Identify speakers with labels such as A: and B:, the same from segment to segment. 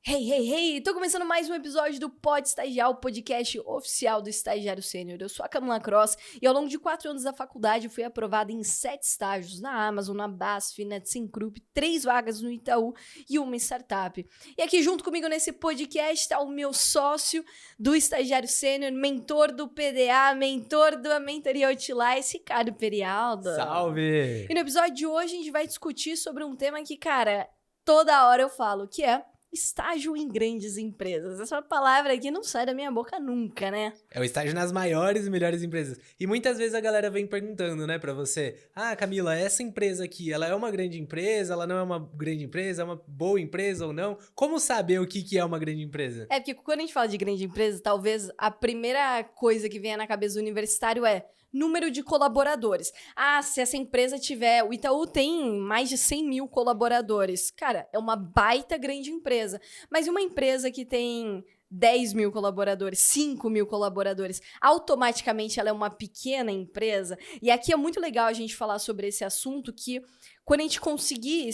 A: Hey, hey, hey! Tô começando mais um episódio do Pode Estagiar, o podcast oficial do Estagiário Sênior. Eu sou a Camila Cross e ao longo de 4 anos da faculdade fui aprovada em 7 estágios na Amazon, na BASF, na ThyssenKrupp, 3 vagas no Itaú e uma startup. E aqui junto comigo nesse podcast tá o meu sócio do Estagiário Sênior, mentor do PDA, mentor da Mentoria Outliers, Ricardo Perialdo.
B: Salve!
A: E no episódio de hoje a gente vai discutir sobre um tema que, cara, toda hora eu falo, que é estágio em grandes empresas. Essa palavra aqui não sai da minha boca nunca, né?
B: É o estágio nas maiores e melhores empresas. E muitas vezes a galera vem perguntando, né, pra você: ah, Camila, essa empresa aqui, ela é uma grande empresa? Ela não é uma grande empresa? É uma boa empresa ou não? Como saber o que é uma grande empresa?
A: É porque quando a gente fala de grande empresa, talvez a primeira coisa que venha na cabeça do universitário é número de colaboradores. Ah, se essa empresa tiver... O Itaú tem mais de 100 mil colaboradores. Cara, é uma baita grande empresa. Mas uma empresa que tem 10 mil colaboradores, 5 mil colaboradores, automaticamente ela é uma pequena empresa? E aqui é muito legal a gente falar sobre esse assunto, que quando a gente conseguir,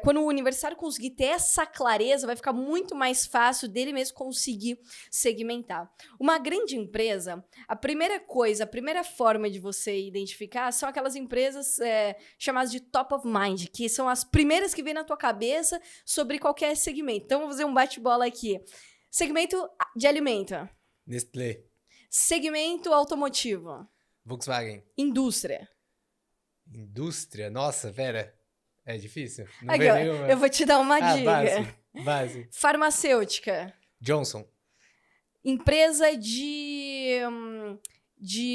A: quando o universitário conseguir ter essa clareza, vai ficar muito mais fácil dele mesmo conseguir segmentar. Uma grande empresa, a primeira forma de você identificar são aquelas empresas chamadas de top of mind, que são as primeiras que vêm na tua cabeça sobre qualquer segmento. Então, vamos fazer um bate-bola aqui. Segmento de alimento.
B: Nestlé.
A: Segmento automotivo.
B: Volkswagen.
A: Indústria.
B: Indústria? Nossa, pera. É difícil. Não
A: Aqui,
B: vem
A: ó,
B: nenhuma.
A: eu vou te dar uma dica.
B: Base.
A: Farmacêutica.
B: Johnson.
A: Empresa de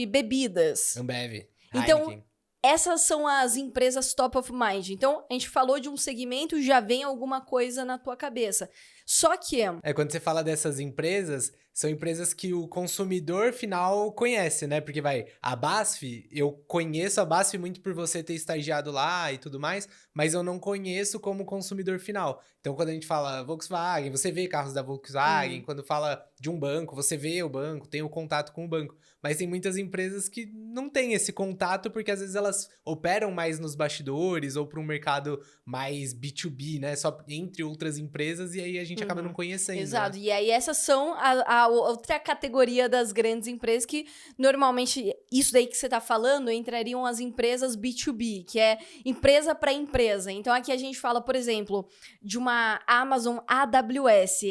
A: bebidas.
B: Ambev.
A: Então,
B: Heineken.
A: essas são as empresas top of mind. Então, a gente falou de um segmento, já vem alguma coisa na tua cabeça. Só que...
B: Quando você fala dessas empresas, são empresas que o consumidor final conhece, né? Porque a BASF, eu conheço a BASF muito por você ter estagiado lá e tudo mais, mas eu não conheço como consumidor final. Então, quando a gente fala Volkswagen, você vê carros da Volkswagen. Quando fala de um banco, você vê o banco, tem o contato com o banco. Mas tem muitas empresas que não têm esse contato, porque às vezes elas operam mais nos bastidores ou para um mercado mais B2B, né? Só entre outras empresas, e aí a gente acaba não conhecendo.
A: Exato.
B: Né?
A: E aí essas são a outra categoria das grandes empresas que normalmente, isso daí que você tá falando, entrariam as empresas B2B, que é empresa para empresa. Então aqui a gente fala, por exemplo, de uma Amazon AWS.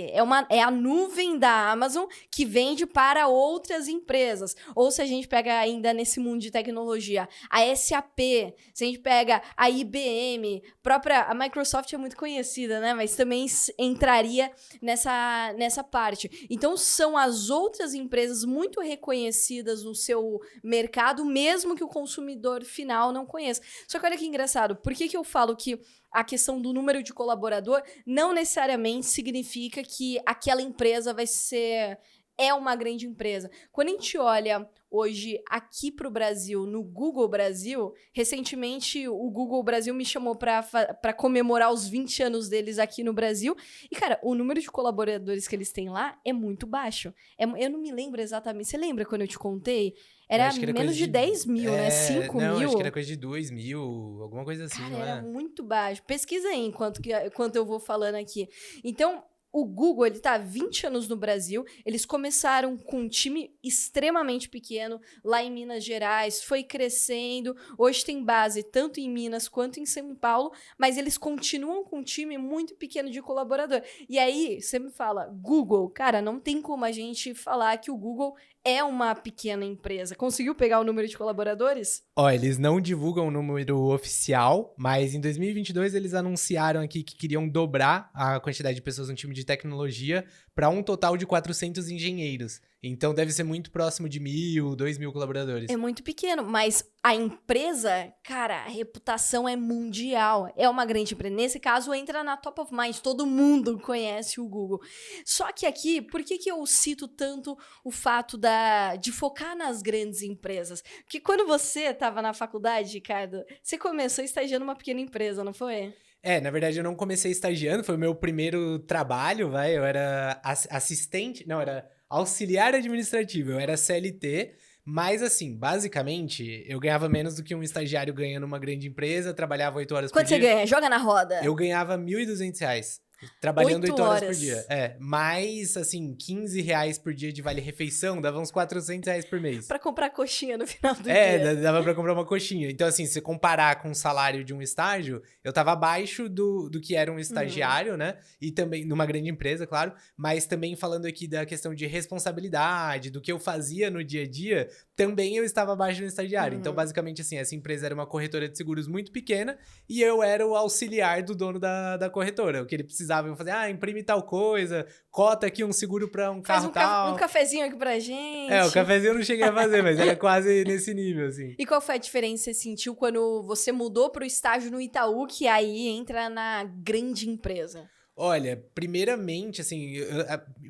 A: É a nuvem da Amazon que vende para outras empresas. Ou se a gente pega ainda nesse mundo de tecnologia, a SAP, se a gente pega a IBM, a Microsoft é muito conhecida, né? Mas também entraria nessa parte. Então, são as outras empresas muito reconhecidas no seu mercado, mesmo que o consumidor final não conheça. Só que olha que engraçado, por que eu falo que a questão do número de colaborador não necessariamente significa que aquela empresa é uma grande empresa? Quando a gente olha hoje aqui para o Brasil, no Google Brasil, recentemente o Google Brasil me chamou para comemorar os 20 anos deles aqui no Brasil. E, cara, o número de colaboradores que eles têm lá é muito baixo. Eu não me lembro exatamente. Você lembra quando eu te contei? Era menos de 10 mil, né? 5 mil.
B: Não, acho que era coisa de 2 mil, alguma coisa assim,
A: cara,
B: não é?
A: Era muito baixo. Pesquisa aí enquanto eu vou falando aqui. Então, o Google, ele tá há 20 anos no Brasil. Eles começaram com um time extremamente pequeno lá em Minas Gerais, foi crescendo. Hoje tem base tanto em Minas quanto em São Paulo, mas eles continuam com um time muito pequeno de colaborador. E aí, você me fala, Google, cara, não tem como a gente falar que o Google é uma pequena empresa. Conseguiu pegar o número de colaboradores?
B: Eles não divulgam o número oficial, mas em 2022 eles anunciaram aqui que queriam dobrar a quantidade de pessoas no time de tecnologia para um total de 400 engenheiros. Então deve ser muito próximo de 1.000, 2.000 colaboradores.
A: É muito pequeno, mas a empresa, cara, a reputação é mundial. É uma grande empresa. Nesse caso, entra na top of mind. Todo mundo conhece o Google. Só que aqui, por que eu cito tanto o fato de focar nas grandes empresas? Porque quando você estava na faculdade, Ricardo, você começou estagiando numa pequena empresa, não foi?
B: Na verdade eu não comecei estagiando, foi o meu primeiro trabalho, eu era assistente, não, era auxiliar administrativo, eu era CLT, mas assim, basicamente, eu ganhava menos do que um estagiário ganha numa grande empresa, trabalhava 8 horas por
A: Quanto
B: dia.
A: você ganha? Joga na roda.
B: Eu ganhava R$ 1.200. Trabalhando 8 horas por
A: horas.
B: dia. Mais, assim, R$ 15 por dia de vale-refeição, dava uns R$ 400 por mês.
A: Pra comprar coxinha no final do dia.
B: Dava pra comprar uma coxinha. Então, assim, se comparar com o salário de um estágio, eu tava abaixo do que era um estagiário, né? E também, numa grande empresa, claro. Mas também falando aqui da questão de responsabilidade, do que eu fazia no dia a dia, também eu estava abaixo do estagiário. Então, basicamente, assim, essa empresa era uma corretora de seguros muito pequena e eu era o auxiliar do dono da corretora. O que ele precisava, eu fazia, imprime tal coisa, cota aqui um seguro pra um
A: Faz
B: carro tal.
A: um cafezinho aqui pra gente.
B: O cafezinho eu não cheguei a fazer, mas era quase nesse nível, assim.
A: E qual foi a diferença que você sentiu quando você mudou pro estágio no Itaú, que aí entra na grande empresa?
B: Olha, primeiramente, assim,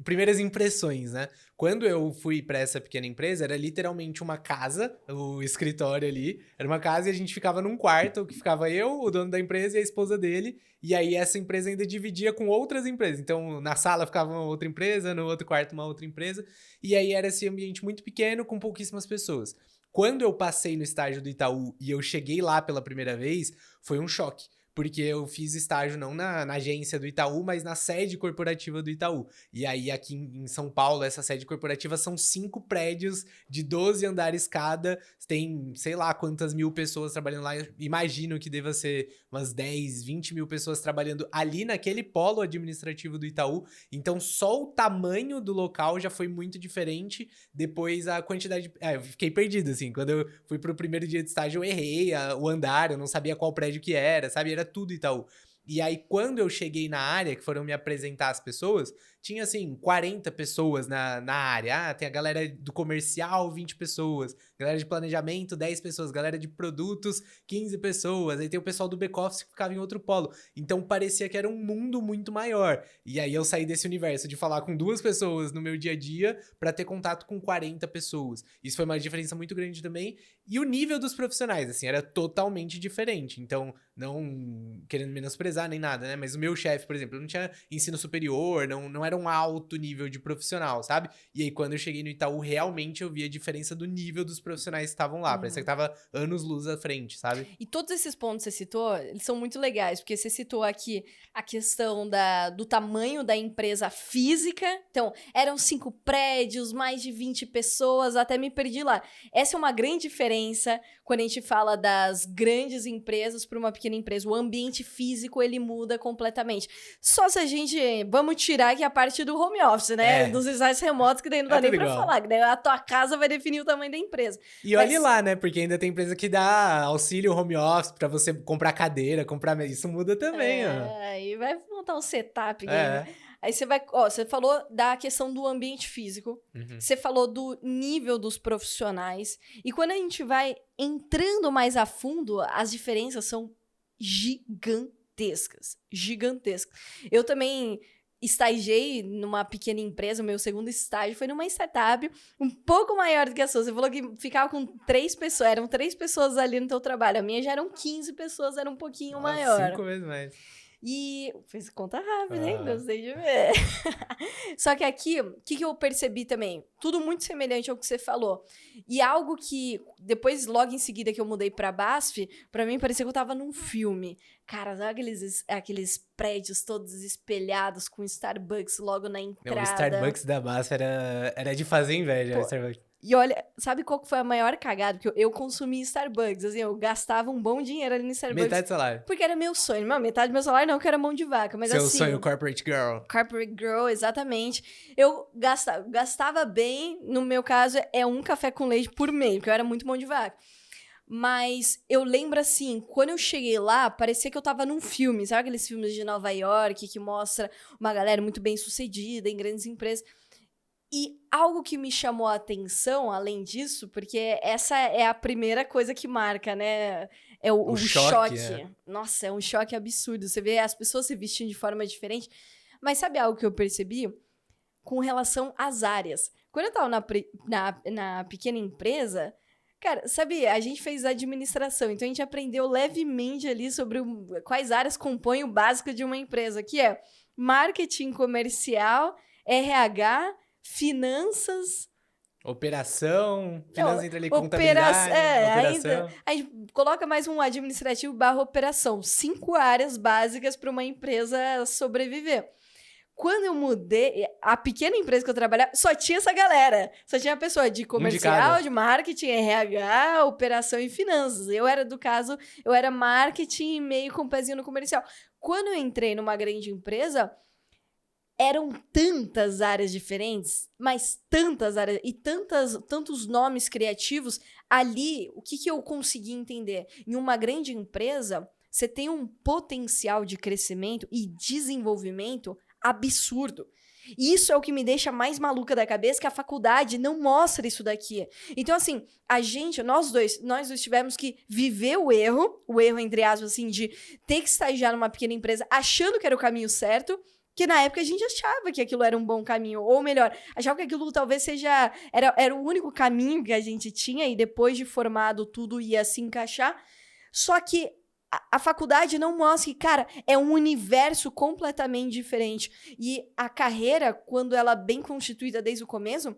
B: primeiras impressões, né? Quando eu fui pra essa pequena empresa, era literalmente uma casa, o escritório ali. Era uma casa e a gente ficava num quarto, que ficava eu, o dono da empresa e a esposa dele. E aí essa empresa ainda dividia com outras empresas. Então, na sala ficava uma outra empresa, no outro quarto uma outra empresa. E aí era esse ambiente muito pequeno, com pouquíssimas pessoas. Quando eu passei no estágio do Itaú e eu cheguei lá pela primeira vez, foi um choque. Porque eu fiz estágio não na agência do Itaú, mas na sede corporativa do Itaú. E aí, aqui em São Paulo, essa sede corporativa são 5 prédios de 12 andares cada. Tem, sei lá, quantas mil pessoas trabalhando lá. Imagino que deva ser umas 10, 20 mil pessoas trabalhando ali naquele polo administrativo do Itaú. Então, só o tamanho do local já foi muito diferente. Depois, a quantidade... eu fiquei perdido, assim. Quando eu fui pro primeiro dia de estágio, eu errei o andar. Eu não sabia qual prédio que era, sabe? Era tudo Itaú. E aí, quando eu cheguei na área, que foram me apresentar as pessoas, tinha, assim, 40 pessoas na área. Tem a galera do comercial, 20 pessoas. Galera de planejamento, 10 pessoas. Galera de produtos, 15 pessoas. Aí tem o pessoal do back-office que ficava em outro polo. Então, parecia que era um mundo muito maior. E aí, eu saí desse universo de falar com 2 pessoas no meu dia a dia pra ter contato com 40 pessoas. Isso foi uma diferença muito grande também. E o nível dos profissionais, assim, era totalmente diferente. Então, não querendo menosprezar nem nada, né? Mas o meu chefe, por exemplo, não tinha ensino superior, não era um alto nível de profissional, sabe? E aí, quando eu cheguei no Itaú, realmente eu vi a diferença do nível dos profissionais que estavam lá. Parecia que tava anos-luz à frente, sabe?
A: E todos esses pontos que você citou, eles são muito legais, porque você citou aqui a questão do tamanho da empresa física. Então, eram 5 prédios, mais de 20 pessoas, até me perdi lá. Essa é uma grande diferença quando a gente fala das grandes empresas para uma pequena empresa. O ambiente físico, ele muda completamente. Só se a gente... Vamos tirar aqui a parte do home office, né? Dos ensaios remotos, que daí não dá nem pra falar. Que daí a tua casa vai definir o tamanho da empresa.
B: E olhe lá, né? Porque ainda tem empresa que dá auxílio home office pra você comprar cadeira, comprar... Isso muda também, ó.
A: Aí vai montar um setup. Né? Aí você vai... você falou da questão do ambiente físico. Você falou do nível dos profissionais. E quando a gente vai entrando mais a fundo, as diferenças são gigantescas. Gigantescas. Eu também... estagiei numa pequena empresa, o meu segundo estágio foi numa startup um pouco maior do que a sua. Você falou que ficava com 3 pessoas, eram 3 pessoas ali no teu trabalho. A minha já eram 15 pessoas, era um pouquinho maior.
B: 5 vezes mais.
A: E fez conta rápida, hein? Gostei de ver. Só que aqui, o que eu percebi também? Tudo muito semelhante ao que você falou. E algo que, depois, logo em seguida que eu mudei pra BASF, pra mim parecia que eu tava num filme. Cara, sabe aqueles prédios todos espelhados com Starbucks logo na entrada?
B: Não, o Starbucks da BASF era de fazer inveja. Starbucks.
A: E olha, sabe qual que foi a maior cagada? Porque eu consumi Starbucks, assim, eu gastava um bom dinheiro ali no Starbucks.
B: Metade do salário.
A: Porque era meu sonho. Não, metade do meu salário não, que era mão de vaca, mas
B: Seu
A: assim...
B: sonho, corporate girl.
A: Corporate girl, exatamente. Eu gastava bem, no meu caso, é um café com leite por mês, porque eu era muito mão de vaca. Mas eu lembro assim, quando eu cheguei lá, parecia que eu tava num filme, sabe aqueles filmes de Nova York que mostra uma galera muito bem sucedida em grandes empresas? E algo que me chamou a atenção, além disso, porque essa é a primeira coisa que marca, né? É o choque. Nossa, é um choque absurdo. Você vê as pessoas se vestindo de forma diferente. Mas sabe algo que eu percebi? Com relação às áreas. Quando eu tava na pequena empresa... Cara, sabe, a gente fez administração, então a gente aprendeu levemente ali sobre quais áreas compõem o básico de uma empresa, que é marketing comercial, RH, finanças,
B: Operação,
A: Não,
B: finanças entra ali, contabilidade,
A: ainda.
B: operação.
A: A gente coloca mais um administrativo barra operação. 5 áreas básicas para uma empresa sobreviver. Quando eu mudei, a pequena empresa que eu trabalhava, só tinha essa galera. Só tinha a pessoa de comercial,
B: cada.
A: de marketing, RH, operação e finanças. Eu era do caso, eu era marketing meio com um pezinho no comercial. Quando eu entrei numa grande empresa, eram tantas áreas diferentes, mas tantas áreas e tantos nomes criativos. Ali, o que eu consegui entender? Em uma grande empresa, você tem um potencial de crescimento e desenvolvimento absurdo. E isso é o que me deixa mais maluca da cabeça, que a faculdade não mostra isso daqui. Então, assim, nós dois tivemos que viver o erro entre aspas, assim, de ter que estagiar numa pequena empresa achando que era o caminho certo, que na época a gente achava que aquilo era um bom caminho, ou melhor, achava que aquilo talvez era o único caminho que a gente tinha, e depois de formado tudo ia se encaixar. Só que a faculdade não mostra que, cara, é um universo completamente diferente. E a carreira, quando ela é bem constituída desde o começo,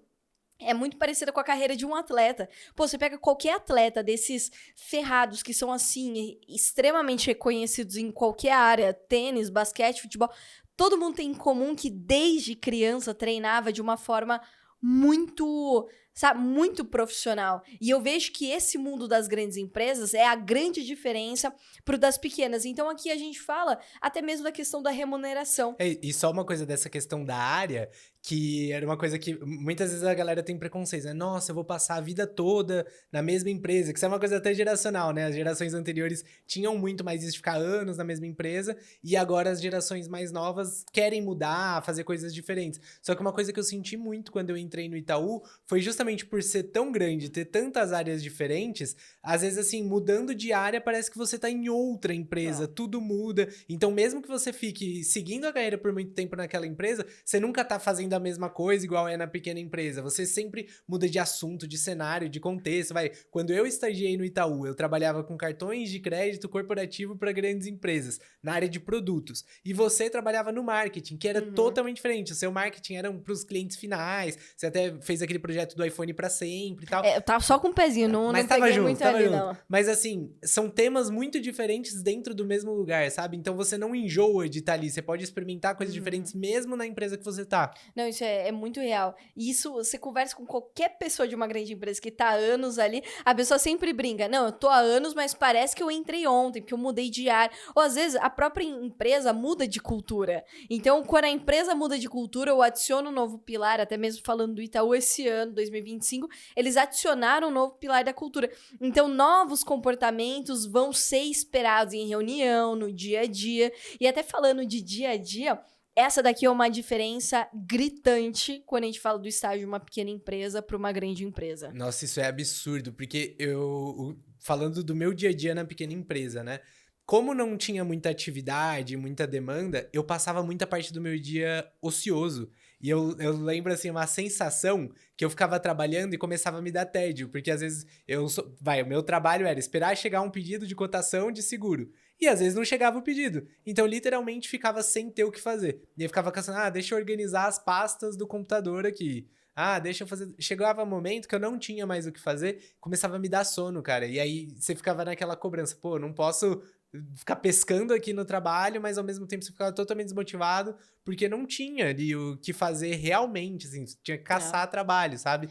A: é muito parecida com a carreira de um atleta. Pô, você pega qualquer atleta desses ferrados que são, assim, extremamente reconhecidos em qualquer área, tênis, basquete, futebol, todo mundo tem em comum que desde criança treinava de uma forma muito, sabe, muito profissional. E eu vejo que esse mundo das grandes empresas é a grande diferença pro das pequenas. Então aqui a gente fala até mesmo da questão da remuneração.
B: E só uma coisa dessa questão da área, que era uma coisa que muitas vezes a galera tem preconceito, né? Nossa, eu vou passar a vida toda na mesma empresa, que isso é uma coisa até geracional, né? As gerações anteriores tinham muito mais isso de ficar anos na mesma empresa, e agora as gerações mais novas querem mudar, fazer coisas diferentes. Só que uma coisa que eu senti muito quando eu entrei no Itaú foi justamente por ser tão grande, ter tantas áreas diferentes, às vezes assim, mudando de área parece que você tá em outra empresa, tudo muda. Então mesmo que você fique seguindo a carreira por muito tempo naquela empresa, você nunca tá fazendo a mesma coisa igual é na pequena empresa. Você sempre muda de assunto, de cenário, de contexto. Quando eu estagiei no Itaú, eu trabalhava com cartões de crédito corporativo para grandes empresas, na área de produtos. E você trabalhava no marketing, que era totalmente diferente. O seu marketing era para os clientes finais. Você até fez aquele projeto do iPhone para sempre e tal.
A: Eu tava só com o pezinho, não
B: Tava
A: peguei
B: junto,
A: muito
B: tava
A: ali,
B: junto.
A: não.
B: Mas assim, são temas muito diferentes dentro do mesmo lugar, sabe? Então você não enjoa de estar ali. Você pode experimentar coisas diferentes mesmo na empresa que você tá.
A: Não, isso é muito real. E isso, você conversa com qualquer pessoa de uma grande empresa que tá há anos ali, a pessoa sempre brinca. Não, eu tô há anos, mas parece que eu entrei ontem, porque eu mudei de área. Ou às vezes a própria empresa muda de cultura. Então, quando a empresa muda de cultura, eu adiciono um novo pilar, até mesmo falando do Itaú esse ano, 2025, eles adicionaram um novo pilar da cultura. Então, novos comportamentos vão ser esperados em reunião, no dia a dia. E até falando de dia a dia, essa daqui é uma diferença gritante quando a gente fala do estágio de uma pequena empresa para uma grande empresa.
B: Nossa, isso é absurdo, porque falando do meu dia a dia na pequena empresa, né? Como não tinha muita atividade, muita demanda, eu passava muita parte do meu dia ocioso. E eu lembro, assim, uma sensação que eu ficava trabalhando e começava a me dar tédio. Porque às vezes o meu trabalho era esperar chegar um pedido de cotação de seguro. E às vezes não chegava o pedido. Então, literalmente, ficava sem ter o que fazer. E aí ficava caçando, deixa eu organizar as pastas do computador aqui. Deixa eu fazer. Chegava um momento que eu não tinha mais o que fazer, começava a me dar sono, cara. E aí você ficava naquela cobrança, pô, não posso ficar pescando aqui no trabalho, mas ao mesmo tempo você ficava totalmente desmotivado, porque não tinha ali o que fazer realmente, assim, tinha que caçar trabalho, sabe?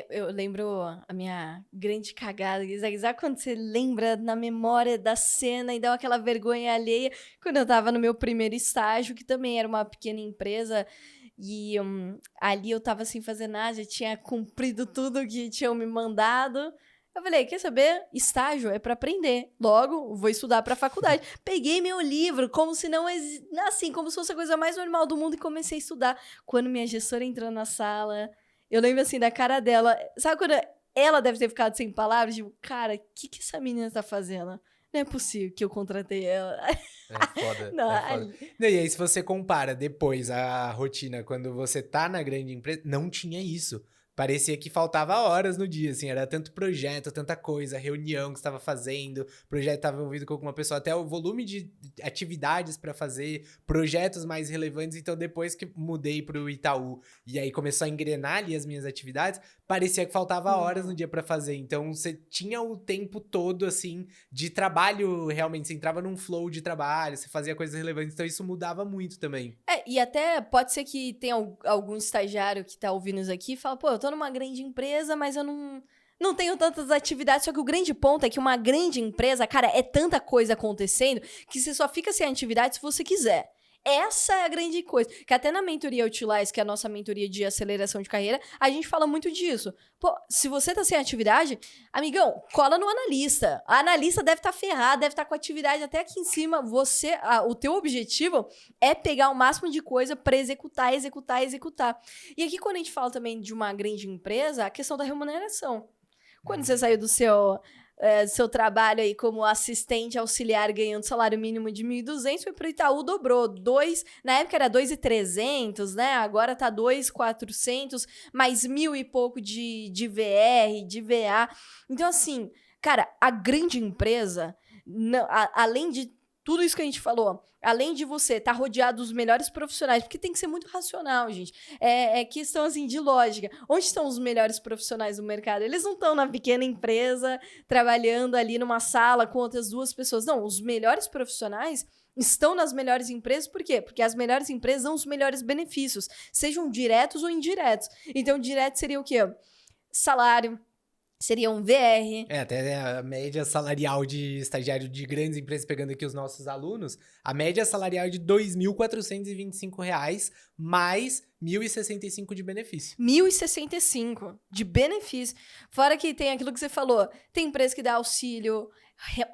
A: Eu lembro a minha grande cagada, sabe quando você lembra na memória da cena e dá aquela vergonha alheia? Quando eu tava no meu primeiro estágio, que também era uma pequena empresa, e ali eu tava sem fazer nada, já tinha cumprido tudo que tinham me mandado. Eu falei, quer saber? Estágio é pra aprender. Logo, vou estudar pra faculdade. Peguei meu livro, como se não... Assim, como se fosse a coisa mais normal do mundo e comecei a estudar. Quando minha gestora entrou na sala, eu lembro, assim, da cara dela. Sabe quando ela deve ter ficado sem palavras? Tipo, cara, o que essa menina tá fazendo? Não é possível que eu contratei ela.
B: É foda,
A: Não,
B: é foda. E aí, se você compara depois a rotina, quando você tá na grande empresa, não tinha isso. parecia que faltava horas no dia, assim, era tanto projeto, tanta coisa, reunião que você estava fazendo, projeto estava envolvido com alguma pessoa, até o volume de atividades para fazer, projetos mais relevantes. Então, depois que mudei para o Itaú e aí começou a engrenar ali as minhas atividades, parecia que faltava horas no dia para fazer. Então, você tinha o tempo todo, assim, de trabalho, realmente, você entrava num flow de trabalho, você fazia coisas relevantes, então isso mudava muito também.
A: E até pode ser que tenha algum estagiário que tá ouvindo isso aqui e fala, pô, eu tô numa grande empresa, mas eu não tenho tantas atividades. Só que o grande ponto é que uma grande empresa, cara, é tanta coisa acontecendo que você só fica sem atividade se você quiser. Essa é a grande coisa. Que até na mentoria Utilize, que é a nossa mentoria de aceleração de carreira, a gente fala muito disso. Pô, se você tá sem atividade, amigão, cola no analista. A analista deve estar ferrada, deve estar com atividade até aqui em cima. O teu objetivo é pegar o máximo de coisa para executar. E aqui, quando a gente fala também de uma grande empresa, a questão da remuneração. Quando você saiu do seu trabalho aí como assistente auxiliar ganhando salário mínimo de 1.200, foi pro Itaú, dobrou. Na época era 2.300, né? Agora tá 2.400, mais 1.000 e pouco de VR, de VA. Então, assim, cara, a grande empresa, além de tudo isso que a gente falou, além de você estar rodeado dos melhores profissionais, porque tem que ser muito racional, gente. É questão, assim, de lógica. Onde estão os melhores profissionais do mercado? Eles não estão na pequena empresa, trabalhando ali numa sala com outras 2 pessoas. Não, os melhores profissionais estão nas melhores empresas. Por quê? Porque as melhores empresas dão os melhores benefícios, sejam diretos ou indiretos. Então, direto seria o quê? Salário. Seria um VR.
B: Até a média salarial de estagiário de grandes empresas, pegando aqui os nossos alunos, a média salarial é de R$ 2.425, mais 1.065 de benefício.
A: 1.065 de benefício. Fora que tem aquilo que você falou, tem empresa que dá auxílio,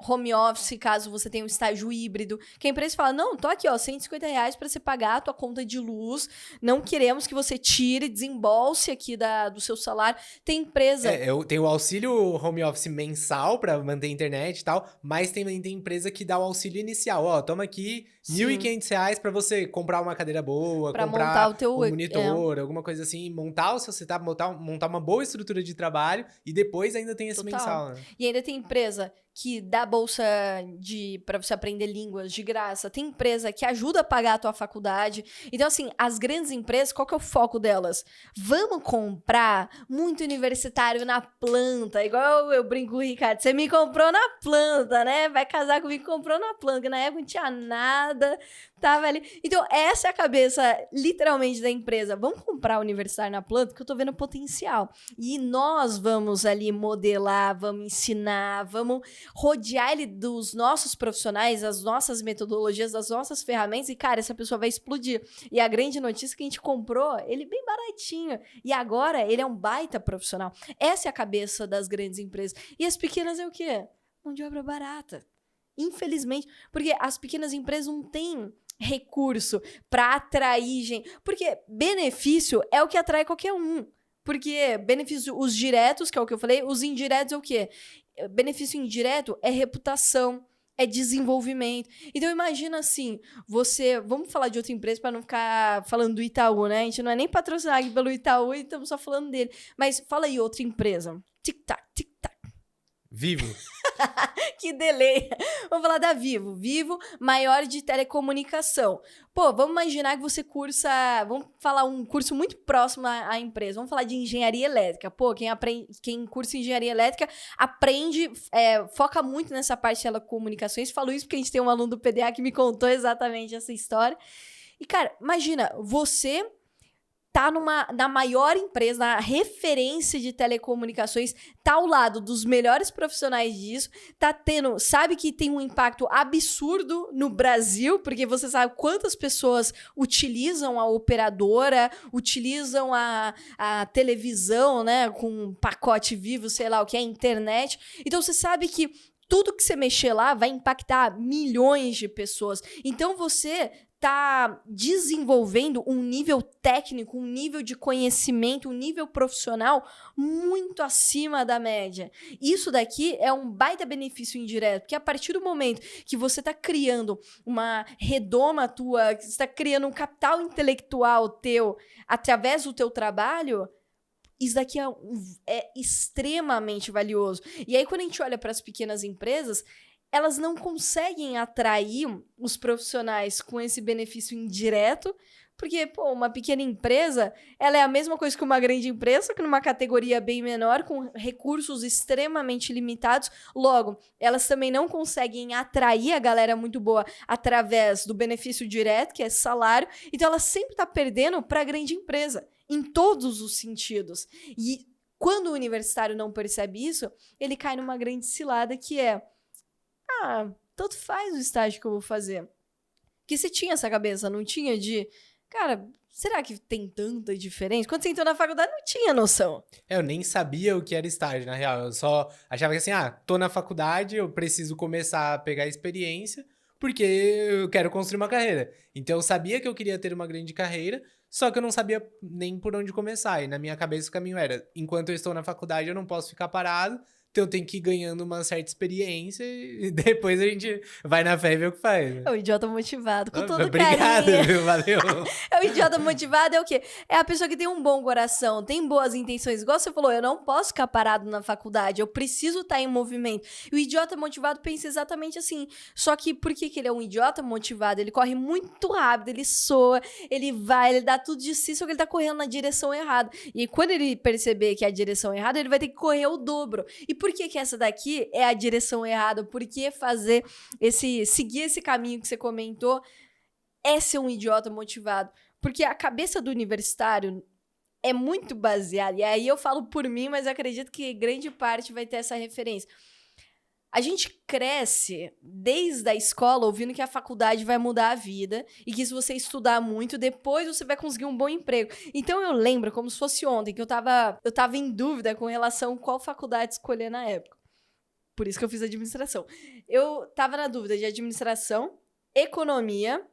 A: home office, caso você tenha um estágio híbrido, que a empresa fala, não, tô aqui, ó, R$ 150 para você pagar a tua conta de luz, não queremos que você tire, desembolse aqui do seu salário. Tem empresa...
B: Eu tenho o auxílio home office mensal para manter a internet e tal, mas também tem empresa que dá o auxílio inicial, ó, toma aqui R$ 1.500 para você comprar uma cadeira boa,
A: pra
B: comprar
A: montar o teu
B: um monitor, alguma coisa assim, montar o seu setup, montar uma boa estrutura de trabalho e depois ainda tem esse mensal, né?
A: E ainda tem empresa que dá bolsa para você aprender línguas de graça. Tem empresa que ajuda a pagar a tua faculdade. Então, assim, as grandes empresas, qual que é o foco delas? Vamos comprar muito universitário na planta. Igual eu brinco com o Ricardo. Você me comprou na planta, né? Vai casar comigo, comprou na planta. Que na época não tinha nada. Tava ali. Então, essa é a cabeça, literalmente, da empresa. Vamos comprar universitário na planta, que eu tô vendo potencial. E nós vamos ali modelar, vamos ensinar, vamos rodear ele dos nossos profissionais, das nossas metodologias, das nossas ferramentas, e, cara, essa pessoa vai explodir. E a grande notícia é que a gente comprou ele bem baratinho, e agora ele é um baita profissional. Essa é a cabeça das grandes empresas. E as pequenas é o quê? Mão de obra barata. Infelizmente, porque as pequenas empresas não têm recurso para atrair gente, porque benefício é o que atrai qualquer um. Porque benefício, os diretos, que é o que eu falei, os indiretos é o quê? Benefício indireto é reputação, é desenvolvimento. Então, imagina assim, vamos falar de outra empresa para não ficar falando do Itaú, né? A gente não é nem patrocinado aqui pelo Itaú e estamos só falando dele. Mas fala aí outra empresa. Tic-tac, tic-tac.
B: Vivo.
A: Que delay. Vamos falar da Vivo. Vivo, maior de telecomunicação. Pô, vamos imaginar que você vamos falar um curso muito próximo à empresa. Vamos falar de engenharia elétrica. Pô, quem cursa engenharia elétrica aprende, foca muito nessa parte de telecomunicações. Falo isso porque a gente tem um aluno do PDA que me contou exatamente essa história. E, cara, imagina, você tá na maior empresa, na referência de telecomunicações, tá ao lado dos melhores profissionais disso, sabe que tem um impacto absurdo no Brasil, porque você sabe quantas pessoas utilizam a operadora, utilizam a televisão, né, com pacote Vivo, sei lá o que é, internet. Então você sabe que tudo que você mexer lá vai impactar milhões de pessoas. Então você tá desenvolvendo um nível técnico, um nível de conhecimento, um nível profissional muito acima da média. Isso daqui é um baita benefício indireto, porque a partir do momento que você tá criando uma redoma tua, que você tá criando um capital intelectual teu através do teu trabalho, Isso daqui é extremamente valioso. E aí, quando a gente olha para as pequenas empresas, elas não conseguem atrair os profissionais com esse benefício indireto, porque, pô, uma pequena empresa, ela é a mesma coisa que uma grande empresa, só que numa categoria bem menor, com recursos extremamente limitados. Logo, elas também não conseguem atrair a galera muito boa através do benefício direto, que é salário. Então, ela sempre está perdendo para a grande empresa, em todos os sentidos. E quando o universitário não percebe isso, ele cai numa grande cilada que é: tanto faz o estágio que eu vou fazer. Porque você tinha essa cabeça, não tinha de... Cara, será que tem tanta diferença? Quando você entrou na faculdade, não tinha noção.
B: Eu nem sabia o que era estágio, na real. Eu só achava que assim, tô na faculdade, eu preciso começar a pegar experiência, porque eu quero construir uma carreira. Então eu sabia que eu queria ter uma grande carreira, só que eu não sabia nem por onde começar. E na minha cabeça o caminho era, enquanto eu estou na faculdade, eu não posso ficar parado, então eu tenho que ir ganhando uma certa experiência e depois a gente vai na fé e vê o que faz.
A: É o idiota motivado, com todo
B: Obrigado,
A: carinho.
B: viu? Valeu.
A: É o idiota motivado, é o quê? É a pessoa que tem um bom coração, tem boas intenções. Igual você falou, eu não posso ficar parado na faculdade, eu preciso estar em movimento. E o idiota motivado pensa exatamente assim. Só que por que ele é um idiota motivado? Ele corre muito rápido, ele soa, ele vai, ele dá tudo de si, só que ele tá correndo na direção errada. E quando ele perceber que é a direção errada, ele vai ter que correr o dobro. E por que essa daqui é a direção errada? Por que seguir esse caminho que você comentou é ser um idiota motivado? Porque a cabeça do universitário é muito baseada, e aí eu falo por mim, mas acredito que grande parte vai ter essa referência. A gente cresce desde a escola ouvindo que a faculdade vai mudar a vida e que se você estudar muito, depois você vai conseguir um bom emprego. Então eu lembro como se fosse ontem que eu tava em dúvida com relação a qual faculdade escolher na época. Por isso que eu fiz administração. Eu tava na dúvida de administração, economia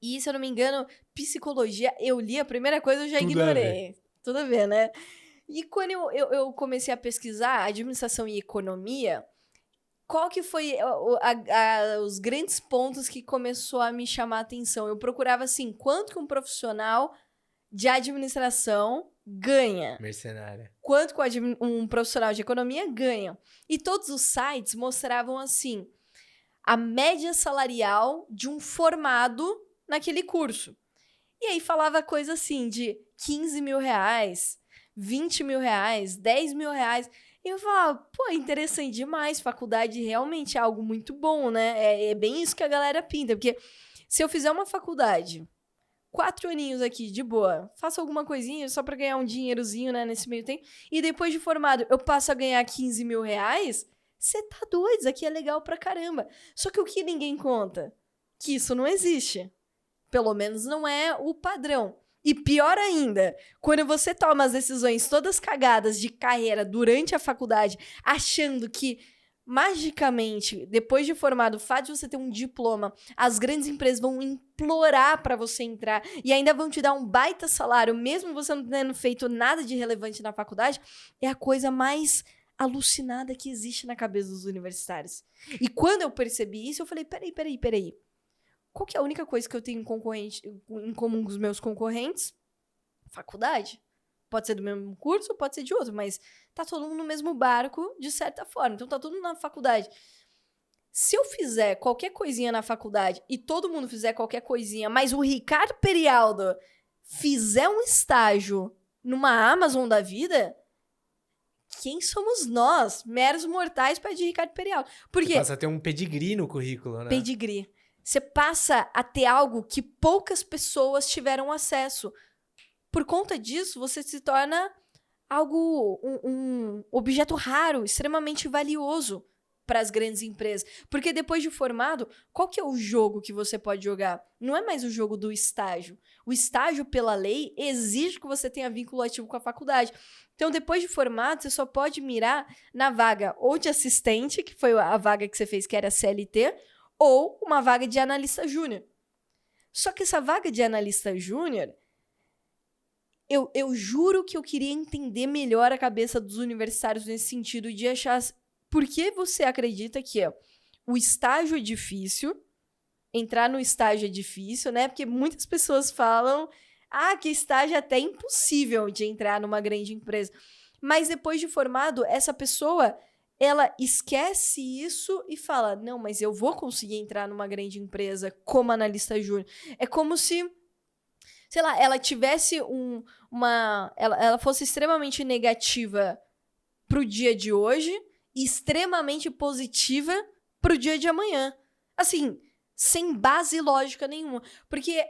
A: e, se eu não me engano, psicologia. Eu li a primeira coisa, eu já ignorei. Tudo a ver, né? E quando eu comecei a pesquisar administração e economia, qual que foi os grandes pontos que começou a me chamar a atenção? Eu procurava, assim, quanto que um profissional de administração ganha.
B: Mercenária.
A: Quanto que um profissional de economia ganha. E todos os sites mostravam, assim, a média salarial de um formado naquele curso. E aí falava coisa assim de 15 mil reais, 20 mil reais, 10 mil reais. E eu falava, pô, interessante demais, faculdade realmente é algo muito bom, né? É bem isso que a galera pinta, porque se eu fizer uma faculdade, 4 aninhos aqui, de boa, faço alguma coisinha só pra ganhar um dinheirozinho, né, nesse meio tempo, e depois de formado eu passo a ganhar 15 mil reais, você tá doido, isso aqui é legal pra caramba. Só que o que ninguém conta? Que isso não existe. Pelo menos não é o padrão. E pior ainda, quando você toma as decisões todas cagadas de carreira durante a faculdade, achando que, magicamente, depois de formado, o fato de você ter um diploma, as grandes empresas vão implorar para você entrar e ainda vão te dar um baita salário, mesmo você não tendo feito nada de relevante na faculdade, é a coisa mais alucinada que existe na cabeça dos universitários. E quando eu percebi isso, eu falei, peraí. Qual que é a única coisa que eu tenho em comum com os meus concorrentes? Faculdade. Pode ser do mesmo curso, pode ser de outro, mas tá todo mundo no mesmo barco, de certa forma. Então tá todo mundo na faculdade. Se eu fizer qualquer coisinha na faculdade e todo mundo fizer qualquer coisinha, mas o Ricardo Perialdo fizer um estágio numa Amazon da vida, quem somos nós, meros mortais, para de Ricardo Perialdo? Porque
B: Você passa a ter um pedigree no currículo, né?
A: Pedigree. Você passa a ter algo que poucas pessoas tiveram acesso. Por conta disso, você se torna um objeto raro, extremamente valioso para as grandes empresas. Porque depois de formado, qual que é o jogo que você pode jogar? Não é mais o jogo do estágio. O estágio, pela lei, exige que você tenha vínculo ativo com a faculdade. Então, depois de formado, você só pode mirar na vaga ou de assistente, que foi a vaga que você fez, que era CLT, ou uma vaga de analista júnior. Só que essa vaga de analista júnior, eu juro que eu queria entender melhor a cabeça dos universitários nesse sentido de achar por que você acredita que o estágio é difícil, entrar no estágio é difícil, né? Porque muitas pessoas falam, que estágio é até impossível de entrar numa grande empresa. Mas depois de formado, essa pessoa, ela esquece isso e fala, não, mas eu vou conseguir entrar numa grande empresa como analista júnior. É como se, sei lá, ela tivesse ela fosse extremamente negativa pro dia de hoje e extremamente positiva pro dia de amanhã. Assim, sem base lógica nenhuma. Porque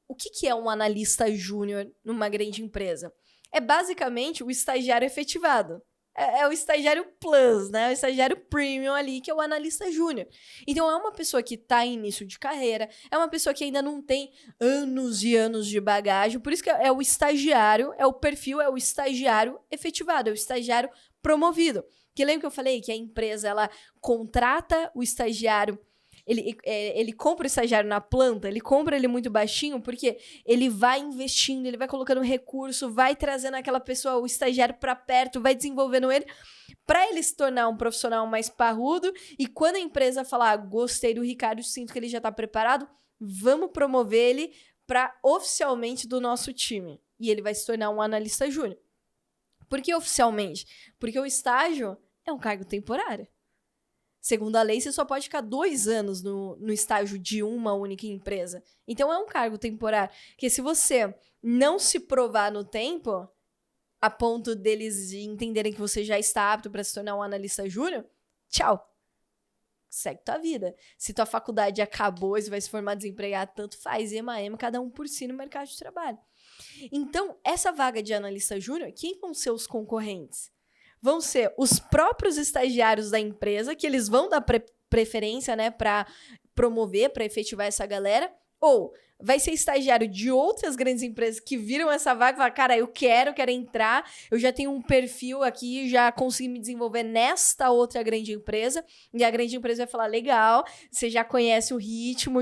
A: o que é um analista júnior numa grande empresa? É basicamente o estagiário efetivado. É o estagiário plus, né? O estagiário premium ali, que é o analista júnior. Então, é uma pessoa que está em início de carreira, é uma pessoa que ainda não tem anos e anos de bagagem, por isso que é o estagiário, é o perfil, é o estagiário efetivado, é o estagiário promovido. Que lembra que eu falei que a empresa, ela contrata o estagiário, ele compra o estagiário na planta, ele compra ele muito baixinho, porque ele vai investindo, ele vai colocando recurso, vai trazendo aquela pessoa, o estagiário para perto, vai desenvolvendo ele, para ele se tornar um profissional mais parrudo, e quando a empresa falar, gostei do Ricardo, sinto que ele já está preparado, vamos promover ele para oficialmente do nosso time. E ele vai se tornar um analista júnior. Por que oficialmente? Porque o estágio é um cargo temporário. Segundo a lei, você só pode ficar 2 anos no estágio de uma única empresa. Então, é um cargo temporário. Porque se você não se provar no tempo, a ponto deles entenderem que você já está apto para se tornar um analista júnior, tchau. Segue tua vida. Se tua faculdade acabou e você vai se formar desempregado, tanto faz, ema, cada um por si no mercado de trabalho. Então, essa vaga de analista júnior, quem vão ser os concorrentes? Vão ser os próprios estagiários da empresa, que eles vão dar preferência, né, para promover, para efetivar essa galera, ou vai ser estagiário de outras grandes empresas que viram essa vaga e falam, cara, eu quero entrar, eu já tenho um perfil aqui, já consegui me desenvolver nesta outra grande empresa, e a grande empresa vai falar, legal, você já conhece o ritmo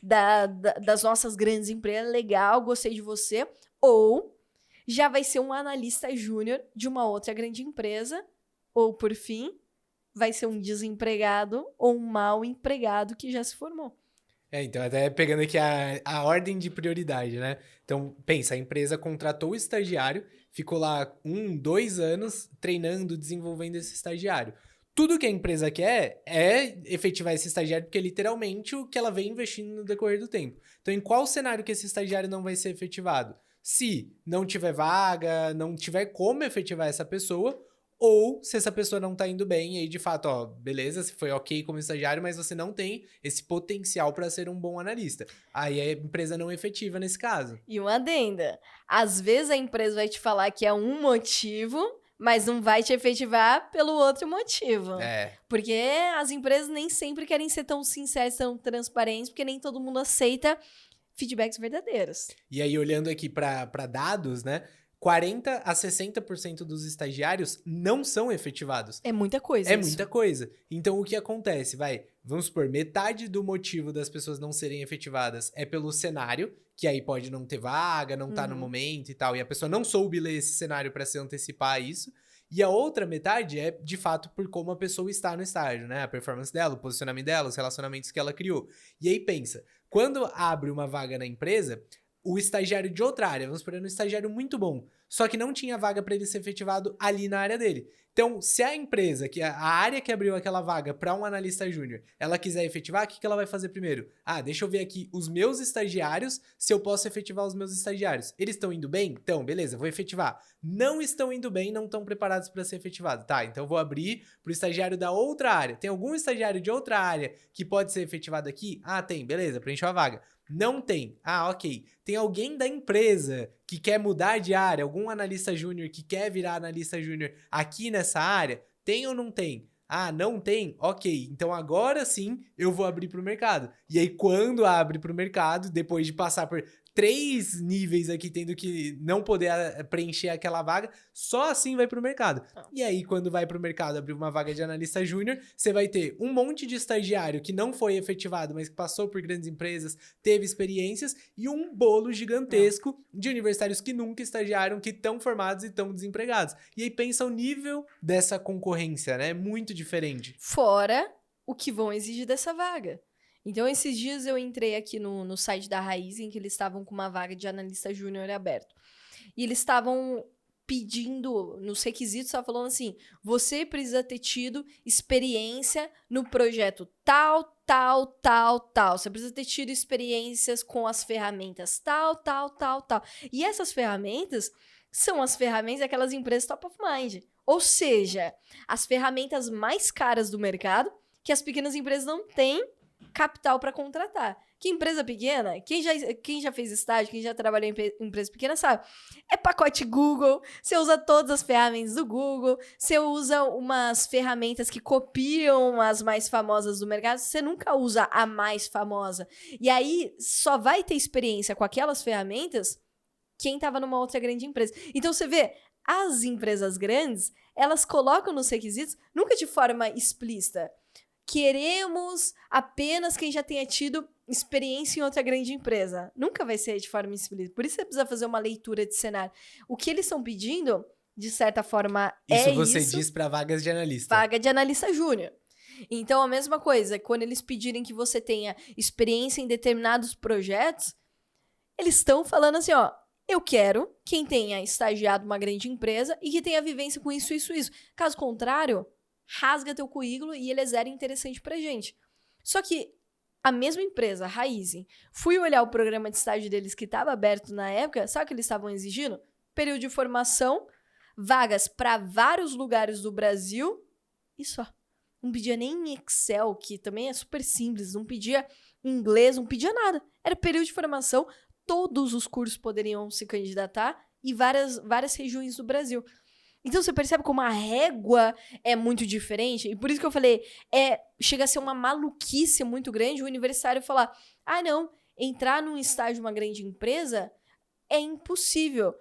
A: das nossas grandes empresas, legal, gostei de você, ou já vai ser um analista júnior de uma outra grande empresa, ou, por fim, vai ser um desempregado ou um mal empregado que já se formou.
B: Então, até pegando aqui a ordem de prioridade, né? Então, pensa, a empresa contratou o estagiário, ficou lá 1, 2 anos treinando, desenvolvendo esse estagiário. Tudo que a empresa quer é efetivar esse estagiário, porque é literalmente o que ela vem investindo no decorrer do tempo. Então, em qual cenário que esse estagiário não vai ser efetivado? Se não tiver vaga, não tiver como efetivar essa pessoa, ou se essa pessoa não tá indo bem, e aí de fato, ó, beleza, você foi ok como estagiário, mas você não tem esse potencial para ser um bom analista. Aí a empresa não efetiva nesse caso.
A: E uma adenda. Às vezes a empresa vai te falar que é um motivo, mas não vai te efetivar pelo outro motivo. Porque as empresas nem sempre querem ser tão sinceras, tão transparentes, porque nem todo mundo aceita feedbacks verdadeiros.
B: E aí, olhando aqui para dados, né? 40 a 60% dos estagiários não são efetivados.
A: É muita coisa.
B: É muita coisa. Então, o que acontece? Vamos supor, metade do motivo das pessoas não serem efetivadas é pelo cenário, que aí pode não ter vaga, não tá no momento e tal, e a pessoa não soube ler esse cenário para se antecipar a isso. E a outra metade é, de fato, por como a pessoa está no estágio, né? A performance dela, o posicionamento dela, os relacionamentos que ela criou. E aí pensa, quando abre uma vaga na empresa, o estagiário de outra área, vamos supor, um estagiário muito bom, só que não tinha vaga para ele ser efetivado ali na área dele. Então, se a empresa, que a área que abriu aquela vaga para um analista júnior, ela quiser efetivar, o que ela vai fazer primeiro? Deixa eu ver aqui os meus estagiários, se eu posso efetivar os meus estagiários. Eles estão indo bem? Então, beleza, vou efetivar. Não estão indo bem, não estão preparados para ser efetivado. Tá, então vou abrir para o estagiário da outra área. Tem algum estagiário de outra área que pode ser efetivado aqui? Tem, beleza, preencheu a vaga. Não tem. Ok. Tem alguém da empresa que quer mudar de área, algum analista júnior que quer virar analista júnior aqui nessa área? Tem ou não tem? Não tem? Ok. Então agora sim eu vou abrir para o mercado. E aí quando abre para o mercado, depois de passar por 3 níveis aqui, tendo que não poder preencher aquela vaga, só assim vai pro mercado. E aí, quando vai pro mercado abrir uma vaga de analista júnior, você vai ter um monte de estagiário que não foi efetivado, mas que passou por grandes empresas, teve experiências, e um bolo gigantesco de universitários que nunca estagiaram, que estão formados e estão desempregados. E aí pensa o nível dessa concorrência, né? É muito diferente.
A: Fora o que vão exigir dessa vaga. Então, esses dias eu entrei aqui no site da Raiz, em que eles estavam com uma vaga de analista júnior aberto. E eles estavam pedindo, nos requisitos, estava falando assim, você precisa ter tido experiência no projeto tal, tal, tal, tal. Você precisa ter tido experiências com as ferramentas tal, tal, tal, tal. E essas ferramentas são as ferramentas daquelas empresas top of mind. Ou seja, as ferramentas mais caras do mercado que as pequenas empresas não têm capital para contratar. Que empresa pequena, quem já fez estágio, quem já trabalhou em empresa pequena sabe, é pacote Google, você usa todas as ferramentas do Google, você usa umas ferramentas que copiam as mais famosas do mercado, você nunca usa a mais famosa. E aí só vai ter experiência com aquelas ferramentas quem estava numa outra grande empresa. Então você vê, as empresas grandes, elas colocam nos requisitos, nunca de forma explícita, queremos apenas quem já tenha tido experiência em outra grande empresa. Nunca vai ser de forma explícita. Por isso você precisa fazer uma leitura de cenário. O que eles estão pedindo, de certa forma,
B: Isso você diz para vagas de analista.
A: Vaga de analista júnior. Então, a mesma coisa, quando eles pedirem que você tenha experiência em determinados projetos, eles estão falando assim, ó, eu quero quem tenha estagiado numa grande empresa e que tenha vivência com isso, isso, isso. Caso contrário, rasga teu currículo e ele é zero interessante pra gente. Só que a mesma empresa, a Raizen, fui olhar o programa de estágio deles que estava aberto na época, sabe o que eles estavam exigindo? Período de formação, vagas para vários lugares do Brasil e só. Não pedia nem em Excel, que também é super simples, não pedia inglês, não pedia nada. Era período de formação, todos os cursos poderiam se candidatar e várias regiões do Brasil. Então, você percebe como a régua é muito diferente? E por isso que eu falei, chega a ser uma maluquice muito grande o universitário falar, não, entrar num estágio de uma grande empresa é impossível.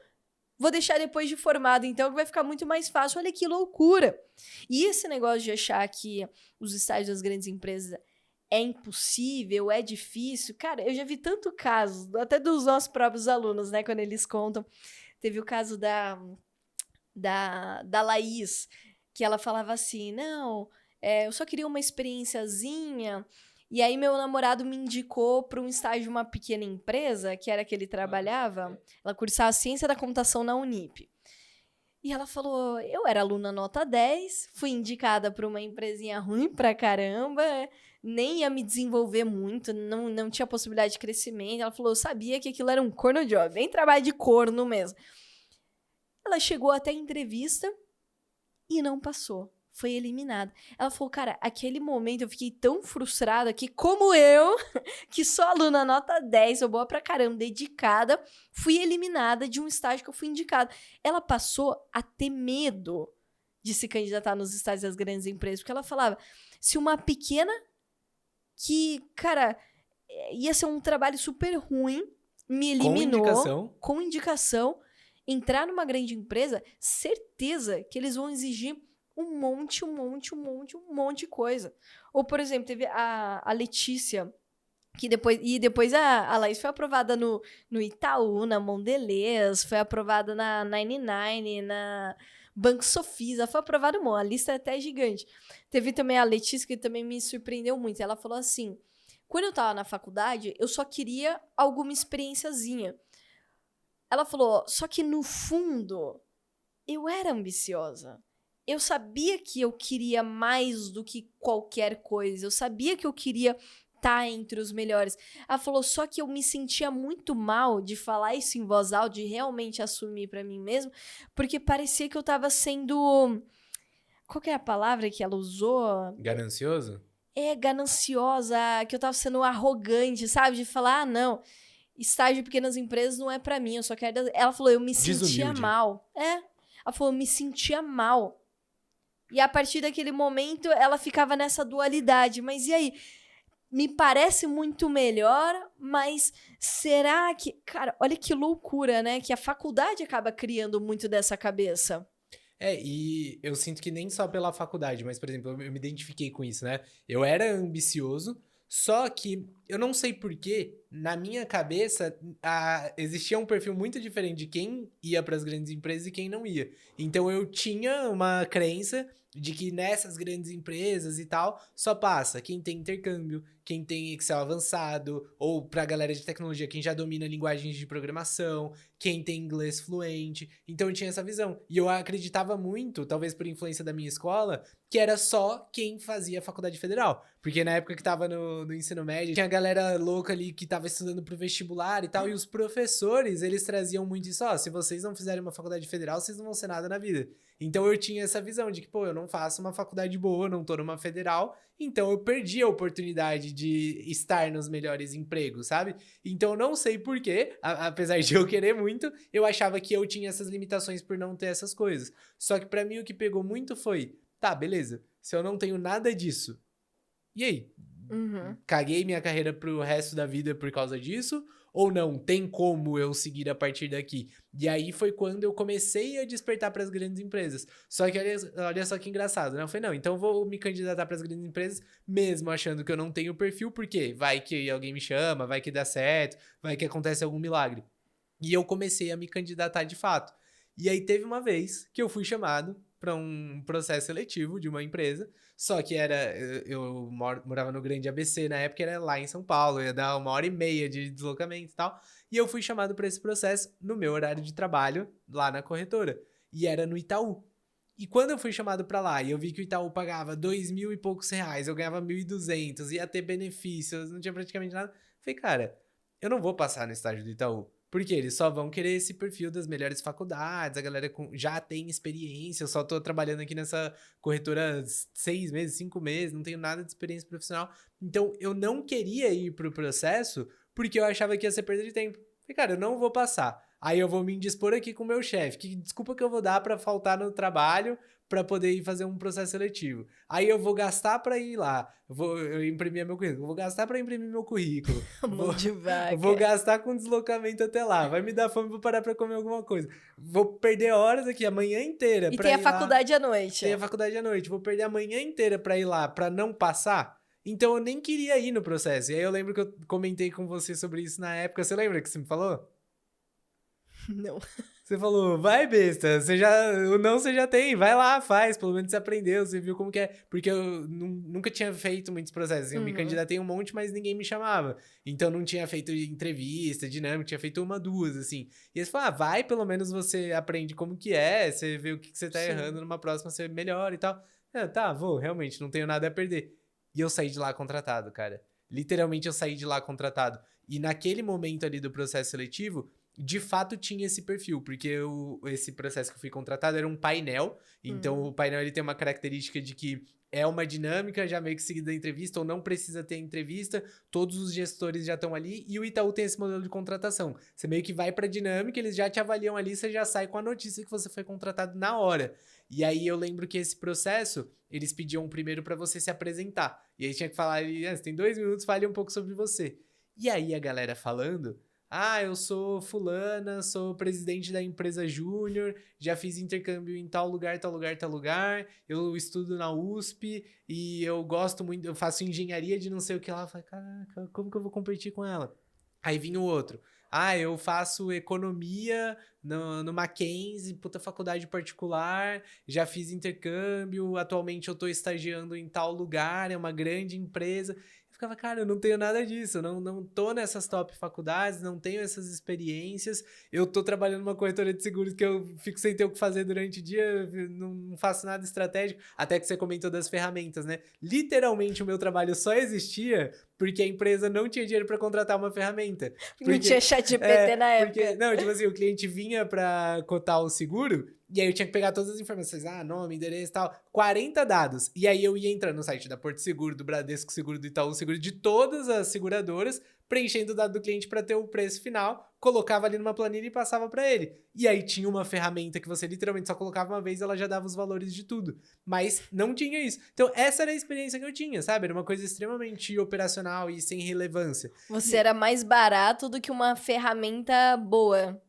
A: Vou deixar depois de formado, então, que vai ficar muito mais fácil. Olha que loucura! E esse negócio de achar que os estágios das grandes empresas é impossível, é difícil. Cara, eu já vi tanto caso, até dos nossos próprios alunos, né, quando eles contam. Teve o caso da Laís, que ela falava assim, não, eu só queria uma experiênciazinha, e aí meu namorado me indicou para um estágio de uma pequena empresa, que era que ele trabalhava, ela cursava Ciência da Computação na Unip. E ela falou, eu era aluna nota 10, fui indicada para uma empresinha ruim pra caramba, nem ia me desenvolver muito, não tinha possibilidade de crescimento. Ela falou, eu sabia que aquilo era um corno job, bem trabalho de corno mesmo. Ela chegou até a entrevista e não passou. Foi eliminada. Ela falou, cara, aquele momento eu fiquei tão frustrada que, como eu, que sou aluna nota 10, sou boa pra caramba, dedicada, fui eliminada de um estágio que eu fui indicada. Ela passou a ter medo de se candidatar nos estágios das grandes empresas, porque ela falava, se uma pequena que, cara, ia ser um trabalho super ruim, me eliminou com indicação, entrar numa grande empresa, certeza que eles vão exigir um monte de coisa. Ou, por exemplo, teve a Letícia, que depois a Laís foi aprovada no Itaú, na Mondelez, foi aprovada na 99, na Banco Sofisa, foi aprovada, a lista é até gigante. Teve também a Letícia, que também me surpreendeu muito. Ela falou assim, quando eu tava na faculdade, eu só queria alguma experiênciazinha. Ela falou, só que no fundo, eu era ambiciosa. Eu sabia que eu queria mais do que qualquer coisa. Eu sabia que eu queria estar entre os melhores. Ela falou, só que eu me sentia muito mal de falar isso em voz alta, de realmente assumir pra mim mesmo, porque parecia que eu tava sendo... Qual que é a palavra que ela usou?
B: Ganancioso?
A: Gananciosa, que eu tava sendo arrogante, sabe? De falar, não... estágio de pequenas empresas não é pra mim, eu só quero... Ela falou, eu me sentia mal. Ela falou, eu me sentia mal. E a partir daquele momento, ela ficava nessa dualidade. Mas e aí? Me parece muito melhor, mas será que... Cara, olha que loucura, né? Que a faculdade acaba criando muito dessa cabeça.
B: E eu sinto que nem só pela faculdade, mas, por exemplo, eu me identifiquei com isso, né? Eu era ambicioso, só que eu não sei porquê, na minha cabeça, existia um perfil muito diferente de quem ia para as grandes empresas e quem não ia. Então eu tinha uma crença de que nessas grandes empresas e tal, só passa quem tem intercâmbio, quem tem Excel avançado, ou pra galera de tecnologia, quem já domina linguagens de programação, quem tem inglês fluente. Então eu tinha essa visão. E eu acreditava muito, talvez por influência da minha escola, que era só quem fazia faculdade federal. Porque na época que tava no ensino médio, tinha a galera louca ali que tava estudando pro vestibular e tal, e os professores, eles traziam muito isso, ó, se vocês não fizerem uma faculdade federal, vocês não vão ser nada na vida. Então eu tinha essa visão de que, pô, eu não faço uma faculdade boa, não tô numa federal, então eu perdi a oportunidade de estar nos melhores empregos, sabe? Então eu não sei por quê, apesar de eu querer muito, eu achava que eu tinha essas limitações por não ter essas coisas. Só que pra mim o que pegou muito foi, tá, beleza, se eu não tenho nada disso, e aí? Caguei minha carreira pro resto da vida por causa disso? Ou não? Tem como eu seguir a partir daqui? E aí foi quando eu comecei a despertar para as grandes empresas. Só que olha só que engraçado, né? Eu falei, não, então eu vou me candidatar para as grandes empresas, mesmo achando que eu não tenho perfil, porque vai que alguém me chama, vai que dá certo, vai que acontece algum milagre. E eu comecei a me candidatar de fato. E aí teve uma vez que eu fui chamado para um processo seletivo de uma empresa, só que eu morava no Grande ABC na época, era lá em São Paulo, ia dar 1h30 de deslocamento e tal, e eu fui chamado para esse processo no meu horário de trabalho, lá na corretora, e era no Itaú. E quando eu fui chamado para lá e eu vi que o Itaú pagava 2.000 e poucos reais, eu ganhava 1.200, ia ter benefícios, não tinha praticamente nada, falei, cara, eu não vou passar no estágio do Itaú. Porque eles só vão querer esse perfil das melhores faculdades, a galera já tem experiência, eu só tô trabalhando aqui nessa corretora 6 meses, 5 meses, não tenho nada de experiência profissional. Então, eu não queria ir pro processo porque eu achava que ia ser perda de tempo. Falei, cara, eu não vou passar. Aí eu vou me indispor aqui com o meu chefe. Que desculpa que eu vou dar pra faltar no trabalho pra poder ir fazer um processo seletivo. Aí eu vou gastar pra ir lá. Eu imprimir meu currículo. Vou gastar pra imprimir meu currículo. Vou gastar com deslocamento até lá. Vai me dar fome, vou parar pra comer alguma coisa. Vou perder horas aqui, a manhã inteira.
A: E tem a faculdade à noite.
B: Tem a faculdade à noite. Vou perder a manhã inteira pra ir lá, pra não passar. Então eu nem queria ir no processo. E aí eu lembro que eu comentei com você sobre isso na época. Você lembra que você me falou?
A: Não.
B: Você falou, vai besta, o não você já tem, vai lá, faz, pelo menos você aprendeu, você viu como que é. Porque eu nunca tinha feito muitos processos, eu me candidatei um monte, mas ninguém me chamava. Então não tinha feito entrevista, dinâmica, tinha feito 1, 2, assim. E eles falaram, vai, pelo menos você aprende como que é, você vê o que você tá errando, numa próxima você melhora e tal. Tá, vou, realmente, não tenho nada a perder. E eu saí de lá contratado, cara. Literalmente eu saí de lá contratado. E naquele momento ali do processo seletivo, de fato tinha esse perfil, porque esse processo que eu fui contratado era um painel, então o painel ele tem uma característica de que é uma dinâmica já meio que seguida da entrevista, ou não precisa ter entrevista, todos os gestores já estão ali, e o Itaú tem esse modelo de contratação. Você meio que vai pra dinâmica, eles já te avaliam ali, você já sai com a notícia que você foi contratado na hora. E aí eu lembro que esse processo, eles pediam primeiro pra você se apresentar, e aí tinha que falar, você tem 2 minutos, fale um pouco sobre você. E aí a galera falando, eu sou fulana, sou presidente da empresa júnior, já fiz intercâmbio em tal lugar, tal lugar, tal lugar, eu estudo na USP e eu gosto muito, eu faço engenharia de não sei o que lá. Eu falei, caraca, como que eu vou competir com ela? Aí vinha o outro. Eu faço economia no Mackenzie, puta faculdade particular, já fiz intercâmbio, atualmente eu tô estagiando em tal lugar, é uma grande empresa. Ficava, cara, eu não tenho nada disso, eu não tô nessas top faculdades, não tenho essas experiências, eu tô trabalhando numa corretora de seguros que eu fico sem ter o que fazer durante o dia, não faço nada estratégico, até que você comentou das ferramentas, né? Literalmente o meu trabalho só existia porque a empresa não tinha dinheiro para contratar uma ferramenta.
A: Não tinha ChatGPT na época.
B: Não, tipo assim, o cliente vinha para cotar o seguro, e aí eu tinha que pegar todas as informações, nome, endereço e tal, 40 dados. E aí eu ia entrar no site da Porto Seguro, do Bradesco Seguro, do Itaú Seguro, de todas as seguradoras, preenchendo o dado do cliente para ter o preço final, colocava ali numa planilha e passava para ele. E aí tinha uma ferramenta que você literalmente só colocava uma vez e ela já dava os valores de tudo. Mas não tinha isso. Então essa era a experiência que eu tinha, sabe? Era uma coisa extremamente operacional e sem relevância.
A: Você era mais barato do que uma ferramenta boa.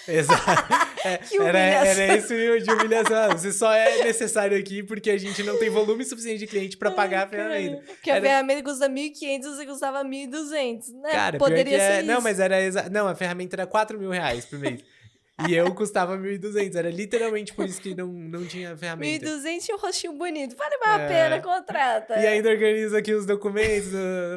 B: Exato. Era esse nível de humilhação. Você só é necessário aqui porque a gente não tem volume suficiente de cliente pra pagar a ferramenta.
A: Porque a ferramenta custa 1.500, você custava 1.200, né?
B: Cara,
A: poderia ser isso.
B: Não, mas não, a ferramenta era 4.000 reais por mês. E eu custava 1.200. Era literalmente por isso que não tinha ferramenta.
A: 1.200 e um rostinho bonito. Vale mais a pena, contrata.
B: E ainda organiza aqui os documentos.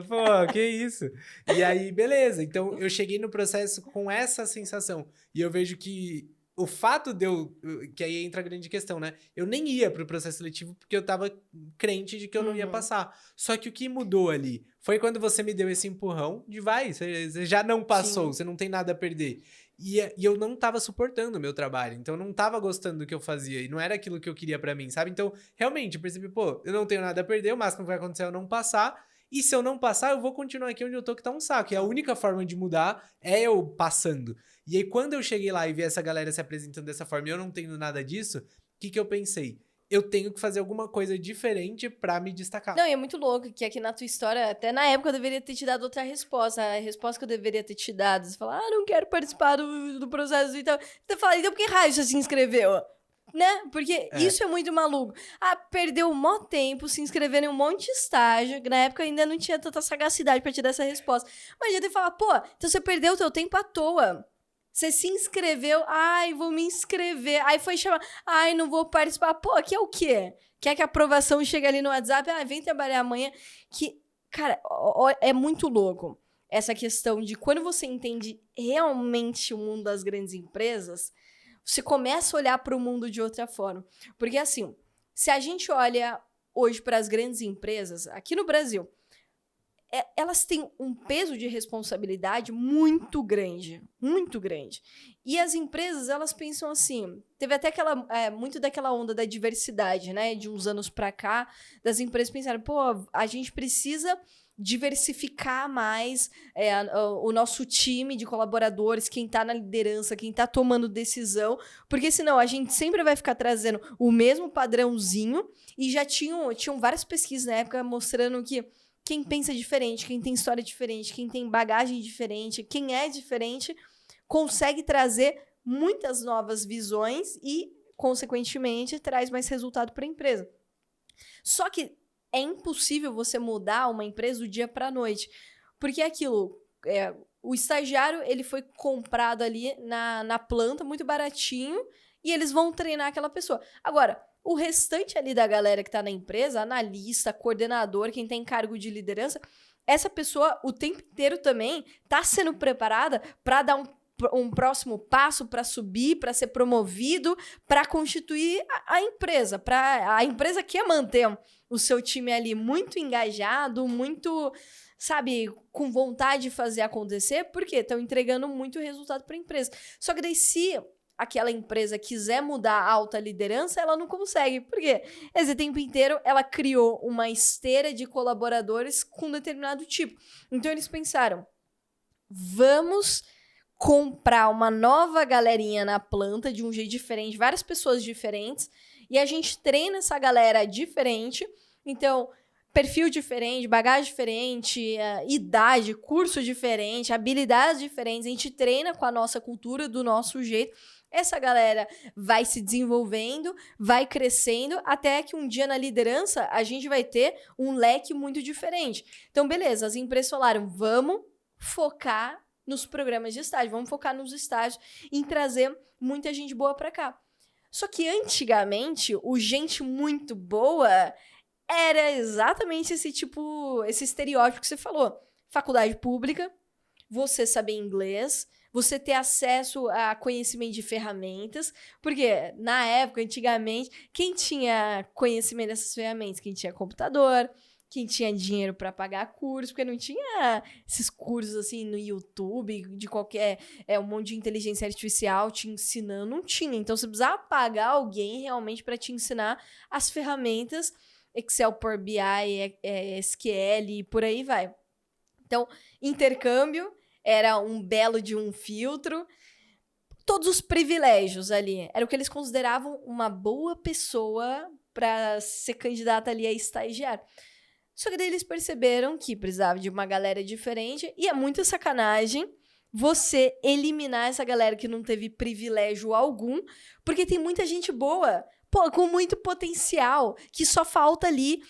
B: Pô, que isso? E aí, beleza. Então, eu cheguei no processo com essa sensação. E eu vejo que o fato de eu... Que aí entra a grande questão, né? Eu nem ia pro processo seletivo porque eu tava crente de que eu não ia passar. Só que o que mudou ali foi quando você me deu esse empurrão de vai, você já não passou, você não tem nada a perder. E eu não tava suportando o meu trabalho, então eu não tava gostando do que eu fazia, e não era aquilo que eu queria pra mim, sabe? Então, realmente, eu percebi, pô, eu não tenho nada a perder, o máximo que vai acontecer é eu não passar, e se eu não passar, eu vou continuar aqui onde eu tô, que tá um saco. E a única forma de mudar é eu passando. E aí, quando eu cheguei lá e vi essa galera se apresentando dessa forma e eu não tendo nada disso, o que eu pensei? Eu tenho que fazer alguma coisa diferente pra me destacar.
A: Não, e é muito louco que aqui na tua história, até na época eu deveria ter te dado outra resposta. A resposta que eu deveria ter te dado, você fala, não quero participar do processo e tal. Você fala, então por que raio você se inscreveu? Né? Porque isso é muito maluco. Perdeu um maior tempo se inscrevendo em um monte de estágio, que na época ainda não tinha tanta sagacidade pra te dar essa resposta. Mas já tem que falar, pô, então você perdeu o teu tempo à toa. Você se inscreveu, vou me inscrever. Aí foi chamar, não vou participar. Pô, que é o quê? Quer que a aprovação chegue ali no WhatsApp? Vem trabalhar amanhã. Que, cara, é muito louco essa questão de quando você entende realmente o mundo das grandes empresas, você começa a olhar para o mundo de outra forma. Porque, assim, se a gente olha hoje para as grandes empresas, aqui no Brasil, elas têm um peso de responsabilidade muito grande, muito grande. E as empresas, elas pensam assim, teve até muito daquela onda da diversidade, né, de uns anos para cá, das empresas pensaram, pô, a gente precisa diversificar mais o nosso time de colaboradores, quem está na liderança, quem está tomando decisão, porque senão a gente sempre vai ficar trazendo o mesmo padrãozinho, e já tinham várias pesquisas na época mostrando que quem pensa diferente, quem tem história diferente, quem tem bagagem diferente, quem é diferente, consegue trazer muitas novas visões e, consequentemente, traz mais resultado para a empresa. Só que é impossível você mudar uma empresa do dia para a noite, porque aquilo, o estagiário ele foi comprado ali na planta, muito baratinho, e eles vão treinar aquela pessoa. Agora, o restante ali da galera que tá na empresa, analista, coordenador, quem tem cargo de liderança, essa pessoa o tempo inteiro também tá sendo preparada para dar um próximo passo, para subir, para ser promovido, para constituir a empresa. A empresa quer manter o seu time ali muito engajado, muito, sabe, com vontade de fazer acontecer, porque estão entregando muito resultado para a empresa. Só que daí, se aquela empresa quiser mudar a alta liderança, ela não consegue. Por quê? Esse tempo inteiro, ela criou uma esteira de colaboradores com determinado tipo. Então, eles pensaram, vamos comprar uma nova galerinha na planta de um jeito diferente, várias pessoas diferentes, e a gente treina essa galera diferente. Então, perfil diferente, bagagem diferente, idade, curso diferente, habilidades diferentes, a gente treina com a nossa cultura, do nosso jeito. Essa galera vai se desenvolvendo, vai crescendo, até que um dia na liderança a gente vai ter um leque muito diferente. Então, beleza, as empresas falaram, vamos focar nos programas de estágio, vamos focar nos estágios em trazer muita gente boa para cá. Só que antigamente, o gente muito boa era exatamente esse estereótipo que você falou. Faculdade pública, você saber inglês, você ter acesso a conhecimento de ferramentas, porque na época, antigamente, quem tinha conhecimento dessas ferramentas? Quem tinha computador, quem tinha dinheiro para pagar curso, porque não tinha esses cursos assim no YouTube, de qualquer, um monte de inteligência artificial te ensinando, não tinha. Então, você precisava pagar alguém realmente para te ensinar as ferramentas Excel, Power BI, SQL e por aí vai. Então, intercâmbio era um belo de um filtro. Todos os privilégios ali. Era o que eles consideravam uma boa pessoa para ser candidata ali a estagiário. Só que daí eles perceberam que precisava de uma galera diferente e é muita sacanagem você eliminar essa galera que não teve privilégio algum, porque tem muita gente boa, com muito potencial, que só falta ali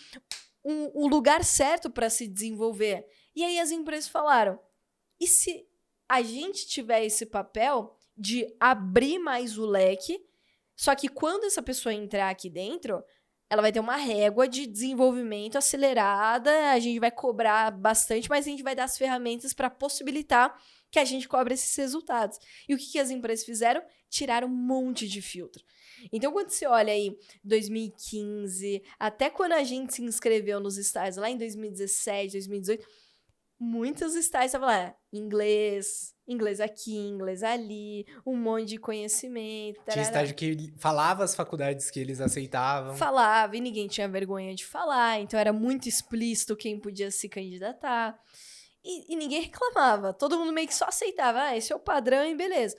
A: um lugar certo para se desenvolver. E aí as empresas falaram, e se a gente tiver esse papel de abrir mais o leque, só que quando essa pessoa entrar aqui dentro, ela vai ter uma régua de desenvolvimento acelerada, a gente vai cobrar bastante, mas a gente vai dar as ferramentas para possibilitar que a gente cobre esses resultados. E o que as empresas fizeram? Tiraram um monte de filtro. Então, quando você olha aí 2015, até quando a gente se inscreveu nos estágios, lá em 2017, 2018, muitos estágios estavam lá, inglês aqui, inglês ali, um monte de conhecimento.
B: Tinha estágio que falava as faculdades que eles aceitavam.
A: Falava, e ninguém tinha vergonha de falar, então era muito explícito quem podia se candidatar. E ninguém reclamava, todo mundo meio que só aceitava, esse é o padrão e beleza.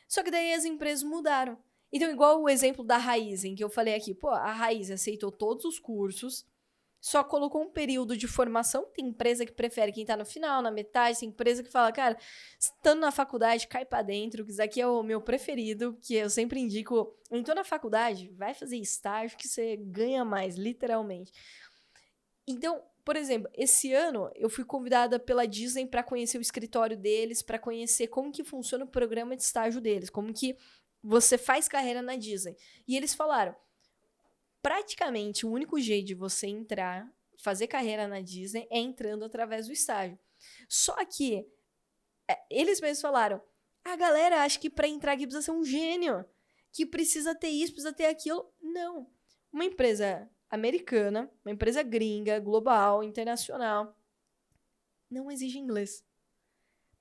A: Só que daí as empresas mudaram. Então, igual o exemplo da Raizen, que eu falei aqui, pô, a Raizen aceitou todos os cursos, só colocou um período de formação. Tem empresa que prefere quem tá no final, na metade. Tem empresa que fala, cara, estando na faculdade, cai pra dentro, que isso aqui é o meu preferido, que eu sempre indico. Entrou na faculdade, vai fazer estágio que você ganha mais, literalmente. Então, por exemplo, esse ano eu fui convidada pela Disney para conhecer o escritório deles, para conhecer como que funciona o programa de estágio deles, como que você faz carreira na Disney. E eles falaram, praticamente o único jeito de você entrar, fazer carreira na Disney é entrando através do estágio. Só que eles mesmos falaram, a galera acha que para entrar aqui precisa ser um gênio, que precisa ter isso, precisa ter aquilo. Não. Uma empresa americana, uma empresa gringa, global, internacional, não exige inglês.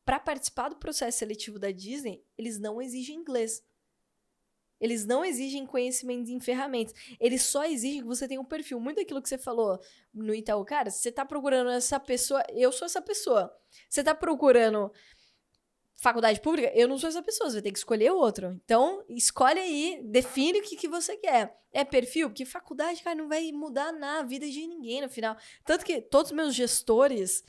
A: Para participar do processo seletivo da Disney, eles não exigem inglês. Eles não exigem conhecimento em ferramentas. Eles só exigem que você tenha um perfil. Muito daquilo que você falou no Itaú. Cara, se você tá procurando essa pessoa, eu sou essa pessoa. Você tá procurando faculdade pública, eu não sou essa pessoa. Você vai ter que escolher outro. Então, escolhe aí, define o que você quer. É perfil? Porque faculdade, cara, não vai mudar na vida de ninguém no final. Tanto que todos os meus gestores...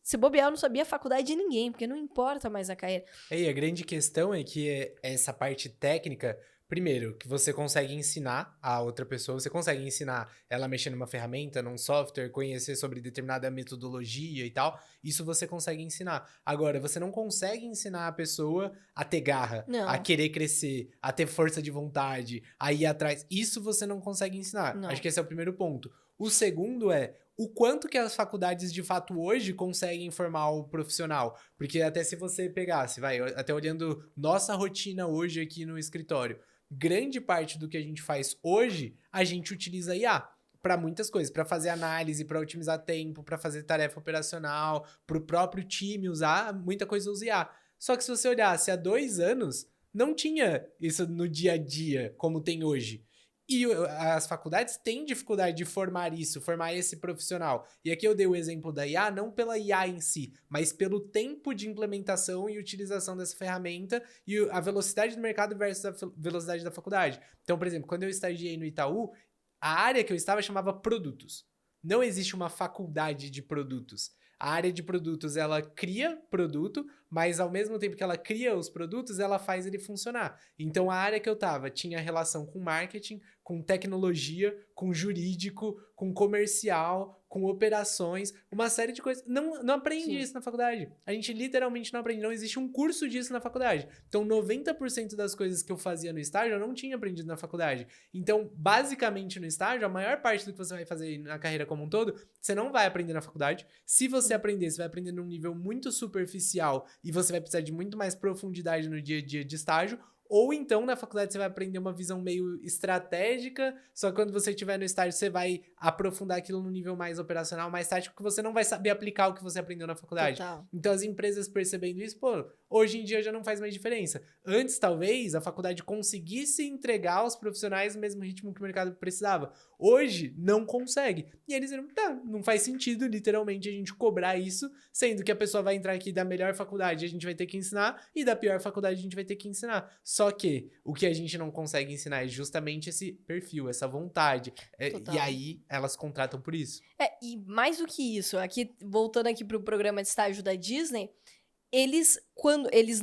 A: Se bobear, eu não sabia a faculdade de ninguém, porque não importa mais a carreira.
B: E a grande questão é que essa parte técnica, primeiro, que você consegue ensinar a outra pessoa, você consegue ensinar ela a mexer numa ferramenta, num software, conhecer sobre determinada metodologia e tal, isso você consegue ensinar. Agora, você não consegue ensinar a pessoa a ter garra,
A: Não.
B: a querer crescer, a ter força de vontade, a ir atrás. Isso você não consegue ensinar.
A: Não.
B: Acho que esse é o primeiro ponto. O segundo é o quanto que as faculdades de fato hoje conseguem formar o profissional. Porque até se você pegasse, até olhando nossa rotina hoje aqui no escritório, grande parte do que a gente faz hoje, a gente utiliza IA para muitas coisas, para fazer análise, para otimizar tempo, para fazer tarefa operacional, para o próprio time usar, muita coisa usa IA. Só que se você olhasse há 2 anos, não tinha isso no dia a dia como tem hoje. E as faculdades têm dificuldade de formar esse profissional. E aqui eu dei o exemplo da IA, não pela IA em si, mas pelo tempo de implementação e utilização dessa ferramenta e a velocidade do mercado versus a velocidade da faculdade. Então, por exemplo, quando eu estagiei no Itaú, a área que eu estava chamava produtos. Não existe uma faculdade de produtos. A área de produtos, ela cria produto, mas ao mesmo tempo que ela cria os produtos, ela faz ele funcionar. Então, a área que eu tava tinha relação com marketing, com tecnologia, com jurídico, com comercial, com operações, uma série de coisas. Não aprendi isso na faculdade. A gente literalmente não aprende. Não existe um curso disso na faculdade. Então, 90% das coisas que eu fazia no estágio, eu não tinha aprendido na faculdade. Então, basicamente no estágio, a maior parte do que você vai fazer na carreira como um todo, você não vai aprender na faculdade. Se você aprender, você vai aprender num nível muito superficial e você vai precisar de muito mais profundidade no dia a dia de estágio. Ou então, na faculdade, você vai aprender uma visão meio estratégica, só que quando você estiver no estágio, você vai aprofundar aquilo no nível mais operacional, mais tático, que você não vai saber aplicar o que você aprendeu na faculdade.
A: Total.
B: Então, as empresas percebendo isso, hoje em dia já não faz mais diferença. Antes, talvez, a faculdade conseguisse entregar aos profissionais o mesmo ritmo que o mercado precisava. Hoje, não consegue. E eles viram, não faz sentido, literalmente, a gente cobrar isso, sendo que a pessoa vai entrar aqui da melhor faculdade, a gente vai ter que ensinar, e da pior faculdade, a gente vai ter que ensinar. Só que o que a gente não consegue ensinar é justamente esse perfil, essa vontade. E aí, elas contratam por isso.
A: E mais do que isso, aqui, voltando aqui pro programa de estágio da Disney, eles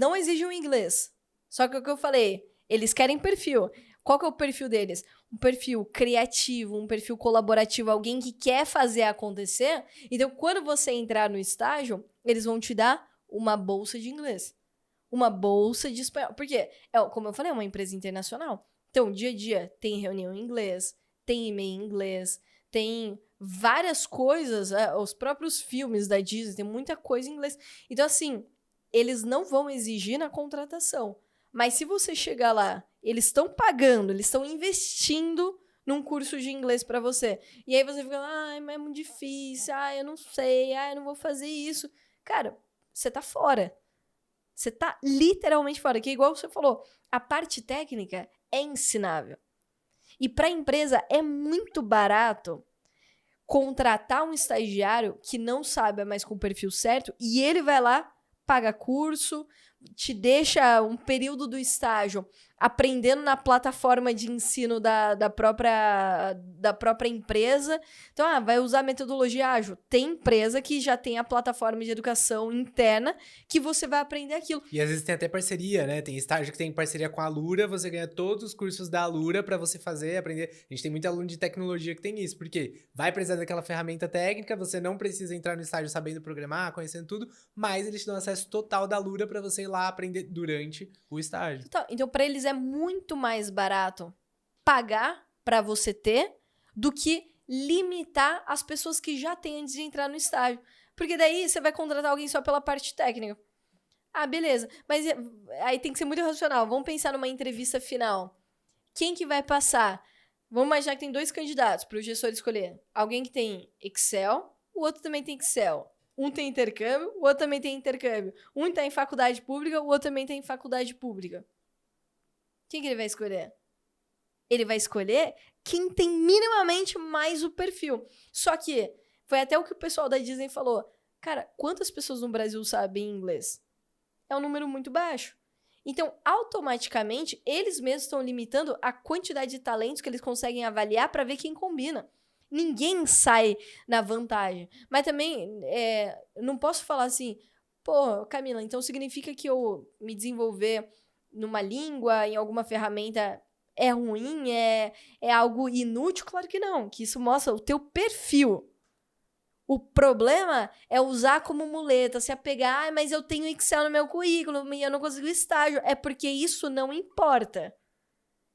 A: não exigem o inglês. Só que é o que eu falei, eles querem perfil. Qual que é o perfil deles? Um perfil criativo, um perfil colaborativo, alguém que quer fazer acontecer. Então, quando você entrar no estágio, eles vão te dar uma bolsa de inglês. uma bolsa de espanhol. Porque, como eu falei, é uma empresa internacional. Então, dia a dia tem reunião em inglês, tem e-mail em inglês, tem várias coisas, os próprios filmes da Disney, tem muita coisa em inglês. Então, assim, eles não vão exigir na contratação. Mas se você chegar lá, eles estão pagando, eles estão investindo num curso de inglês pra você. E aí você fica, mas é muito difícil, eu não sei, eu não vou fazer isso. Cara, você tá fora. Você tá literalmente fora. Que igual você falou, a parte técnica é ensinável. E pra empresa é muito barato contratar um estagiário que não sabe mais com o perfil certo e ele vai lá, paga curso, te deixa um período do estágio aprendendo na plataforma de ensino da própria empresa. Então, vai usar metodologia ágil. Tem empresa que já tem a plataforma de educação interna que você vai aprender aquilo.
B: E às vezes tem até parceria, né? Tem estágio que tem parceria com a Alura, você ganha todos os cursos da Alura pra você fazer, aprender. A gente tem muito aluno de tecnologia que tem isso, porque vai precisar daquela ferramenta técnica, você não precisa entrar no estágio sabendo programar, conhecendo tudo, mas eles te dão acesso total da Alura pra você ir lá aprender durante o estágio.
A: Então, pra eles é muito mais barato pagar pra você ter do que limitar as pessoas que já têm antes de entrar no estágio. Porque daí você vai contratar alguém só pela parte técnica. Beleza. Mas aí tem que ser muito racional. Vamos pensar numa entrevista final. Quem que vai passar? Vamos imaginar que tem 2 candidatos para o gestor escolher. Alguém que tem Excel, o outro também tem Excel. Um tem intercâmbio, o outro também tem intercâmbio. Um está em faculdade pública, o outro também está em faculdade pública. Quem que ele vai escolher? Ele vai escolher quem tem minimamente mais o perfil. Só que foi até o que o pessoal da Disney falou. Cara, quantas pessoas no Brasil sabem inglês? É um número muito baixo. Então, automaticamente, eles mesmos estão limitando a quantidade de talentos que eles conseguem avaliar para ver quem combina. Ninguém sai na vantagem. Mas também, não posso falar assim, Camila, então significa que eu me desenvolver numa língua, em alguma ferramenta, é ruim, é algo inútil? Claro que não, que isso mostra o teu perfil. O problema é usar como muleta, se apegar, mas eu tenho Excel no meu currículo e eu não consigo estágio. É porque isso não importa.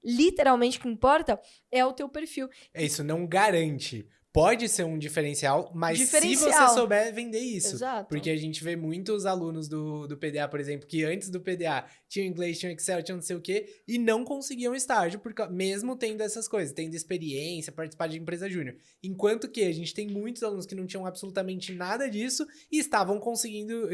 A: Literalmente o que importa é o teu perfil.
B: Isso não garante. Pode ser um diferencial, mas se você souber vender isso.
A: Exato.
B: Porque a gente vê muitos alunos do PDA, por exemplo, que antes do PDA tinham inglês, tinham Excel, tinham não sei o quê, e não conseguiam estágio, mesmo tendo essas coisas, tendo experiência, participar de empresa júnior. Enquanto que a gente tem muitos alunos que não tinham absolutamente nada disso e estavam conseguindo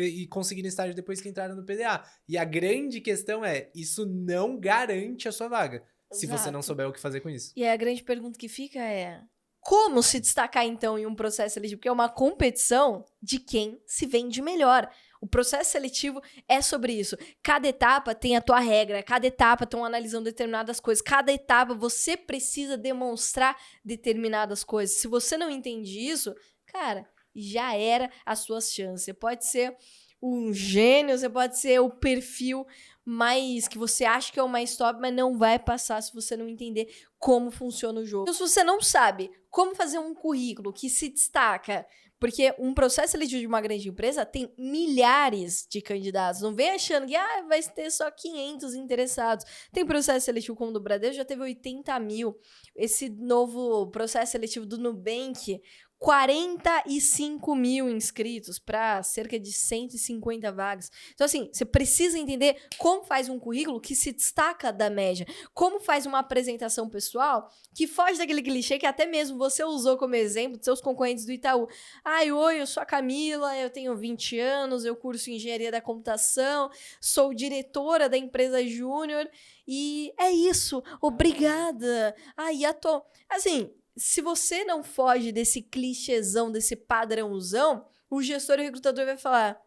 B: estágio depois que entraram no PDA. E a grande questão é, isso não garante a sua vaga, se você não souber o que fazer com isso.
A: E a grande pergunta que fica é... Como se destacar, então, em um processo seletivo? Porque é uma competição de quem se vende melhor. O processo seletivo é sobre isso. Cada etapa tem a tua regra, cada etapa estão analisando determinadas coisas, cada etapa você precisa demonstrar determinadas coisas. Se você não entende isso, cara, já era as suas chances. Você pode ser um gênio, você pode ser o perfil mais que você acha que é o mais top, mas não vai passar se você não entender como funciona o jogo. Então, se você não sabe como fazer um currículo que se destaca, porque um processo seletivo de uma grande empresa tem milhares de candidatos. Não vem achando que vai ter só 500 interessados. Tem processo seletivo como o do Bradesco, já teve 80 mil. Esse novo processo seletivo do Nubank, 45 mil inscritos para cerca de 150 vagas. Então, assim, você precisa entender como faz um currículo que se destaca da média. Como faz uma apresentação pessoal que foge daquele clichê que até mesmo você usou como exemplo dos seus concorrentes do Itaú. Oi, eu sou a Camila, eu tenho 20 anos, eu curso Engenharia da Computação, sou diretora da empresa Júnior e é isso, obrigada. Assim... Se você não foge desse clichêzão, desse padrãozão, o gestor e o recrutador vai falar,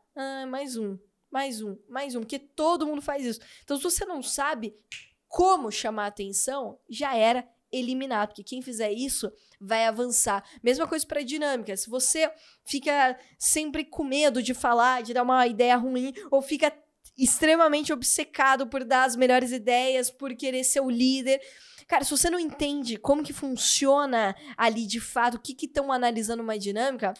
A: mais um, porque todo mundo faz isso. Então, se você não sabe como chamar a atenção, já era eliminado, porque quem fizer isso vai avançar. Mesma coisa para dinâmica. Se você fica sempre com medo de falar, de dar uma ideia ruim, ou fica extremamente obcecado por dar as melhores ideias, por querer ser o líder... Cara, se você não entende como que funciona ali de fato, o que estão analisando uma dinâmica,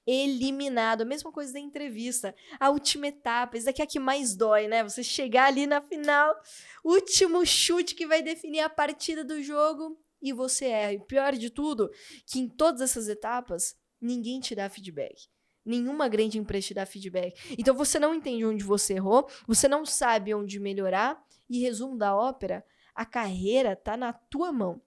A: eliminado. A mesma coisa da entrevista. A última etapa, isso daqui é a que mais dói, né? Você chegar ali na final, último chute que vai definir a partida do jogo e você erra. E pior de tudo, que em todas essas etapas, ninguém te dá feedback. Nenhuma grande empresa te dá feedback. Então você não entende onde você errou, você não sabe onde melhorar. E resumo da ópera, a carreira tá na tua mão.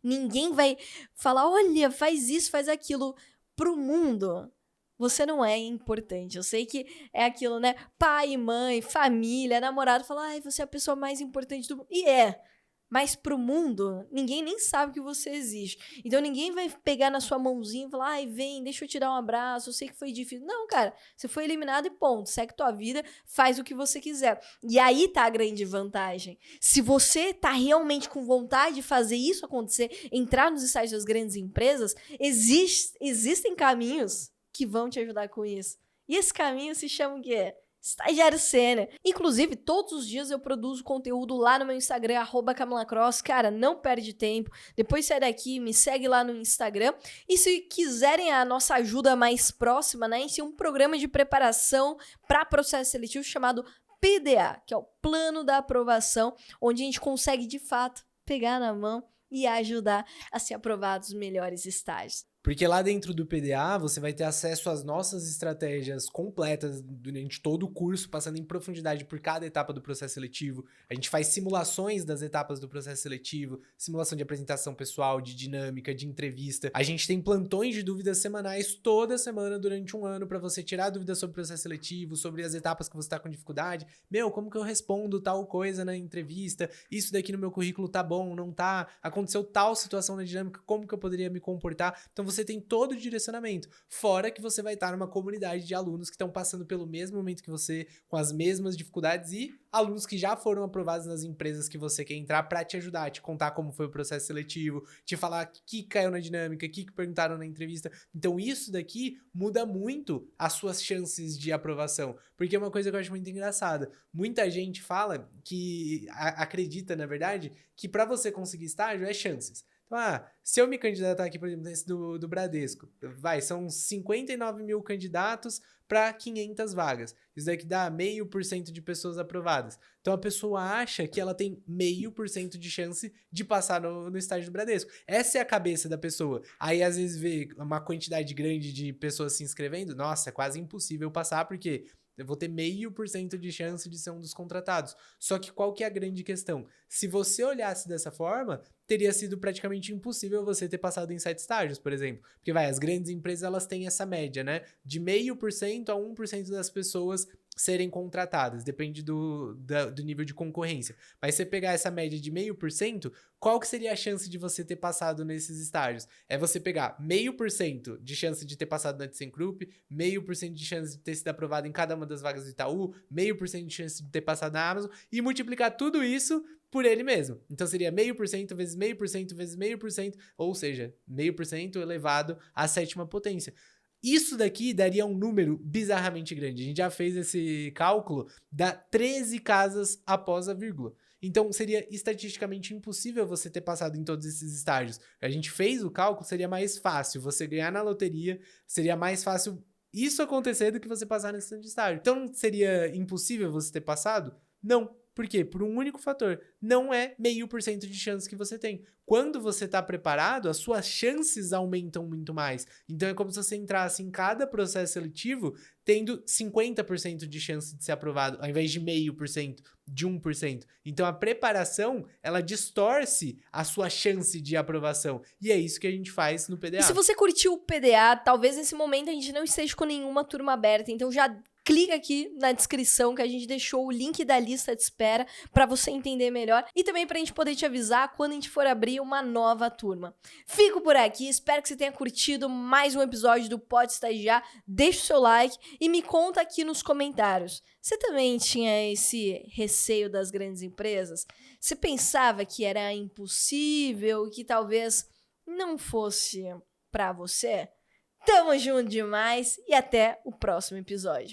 A: Ninguém vai falar, olha, faz isso, faz aquilo. Pro mundo, você não é importante. Eu sei que é aquilo, né? Pai, mãe, família, namorado, fala, ai, você é a pessoa mais importante do mundo. E é. Mas pro mundo, ninguém nem sabe que você existe. Então ninguém vai pegar na sua mãozinha e falar, ai, vem, deixa eu te dar um abraço, eu sei que foi difícil. Não, cara, você foi eliminado e ponto. Segue tua vida, faz o que você quiser. E aí tá a grande vantagem. Se você tá realmente com vontade de fazer isso acontecer, entrar nos estágios das grandes empresas, existem caminhos que vão te ajudar com isso. E esse caminho se chama o quê? Estagiário Sênior. Inclusive, todos os dias eu produzo conteúdo lá no meu Instagram, @CamilaCross. Cara, não perde tempo. Depois sai daqui, me segue lá no Instagram. E se quiserem a nossa ajuda mais próxima, né? Esse é um programa de preparação para processo seletivo chamado PDA, que é o Plano da Aprovação, onde a gente consegue, de fato, pegar na mão e ajudar a ser aprovado os melhores estágios.
B: Porque lá dentro do PDA, você vai ter acesso às nossas estratégias completas durante todo o curso, passando em profundidade por cada etapa do processo seletivo. A gente faz simulações das etapas do processo seletivo, simulação de apresentação pessoal, de dinâmica, de entrevista. A gente tem plantões de dúvidas semanais toda semana durante um ano para você tirar dúvidas sobre o processo seletivo, sobre as etapas que você está com dificuldade. Como que eu respondo tal coisa na entrevista? Isso daqui no meu currículo tá bom, não tá? Aconteceu tal situação na dinâmica, como que eu poderia me comportar? Então você tem todo o direcionamento, fora que você vai estar numa comunidade de alunos que estão passando pelo mesmo momento que você, com as mesmas dificuldades, e alunos que já foram aprovados nas empresas que você quer entrar para te ajudar, te contar como foi o processo seletivo, te falar o que caiu na dinâmica, o que perguntaram na entrevista. Então isso daqui muda muito as suas chances de aprovação, porque é uma coisa que eu acho muito engraçada. Muita gente fala que acredita, na verdade, que para você conseguir estágio é chances. Então, se eu me candidatar aqui, por exemplo, nesse do Bradesco, são 59 mil candidatos para 500 vagas. Isso daqui dá 0,5% de pessoas aprovadas. Então, a pessoa acha que ela tem 0,5% de chance de passar no estágio do Bradesco. Essa é a cabeça da pessoa. Aí, às vezes, vê uma quantidade grande de pessoas se inscrevendo. Nossa, é quase impossível passar, porque eu vou ter 0,5% de chance de ser um dos contratados. Só que qual que é a grande questão? Se você olhasse dessa forma, teria sido praticamente impossível você ter passado em 7 estágios, por exemplo. Porque as grandes empresas, elas têm essa média, né? De 0,5% a 1% das pessoas serem contratadas, depende do nível de concorrência. Mas se você pegar essa média de 0,5%, qual que seria a chance de você ter passado nesses estágios? É você pegar 0,5% de chance de ter passado na ThyssenKrupp, 0,5% de chance de ter sido aprovado em cada uma das vagas do Itaú, 0,5% de chance de ter passado na Amazon, e multiplicar tudo isso por ele mesmo. Então seria 0,5% vezes 0,5% vezes 0,5%, ou seja, 0,5% elevado à 7ª potência. Isso daqui daria um número bizarramente grande. A gente já fez esse cálculo, dá 13 casas após a vírgula. Então, seria estatisticamente impossível você ter passado em todos esses estágios. A gente fez o cálculo, seria mais fácil você ganhar na loteria, seria mais fácil isso acontecer do que você passar nesse tanto de estágio. Então, seria impossível você ter passado? Não. Por quê? Por um único fator. Não é 0,5% de chance que você tem. Quando você está preparado, as suas chances aumentam muito mais. Então é como se você entrasse em cada processo seletivo tendo 50% de chance de ser aprovado, ao invés de 0,5%, de 1%. Então a preparação, ela distorce a sua chance de aprovação. E é isso que a gente faz no PDA.
A: E se você curtiu o PDA, talvez nesse momento a gente não esteja com nenhuma turma aberta, então já clica aqui na descrição que a gente deixou o link da lista de espera para você entender melhor e também para a gente poder te avisar quando a gente for abrir uma nova turma. Fico por aqui, espero que você tenha curtido mais um episódio do Pode Estagiar. Deixa o seu like e me conta aqui nos comentários. Você também tinha esse receio das grandes empresas? Você pensava que era impossível, que talvez não fosse para você? Tamo junto demais e até o próximo episódio.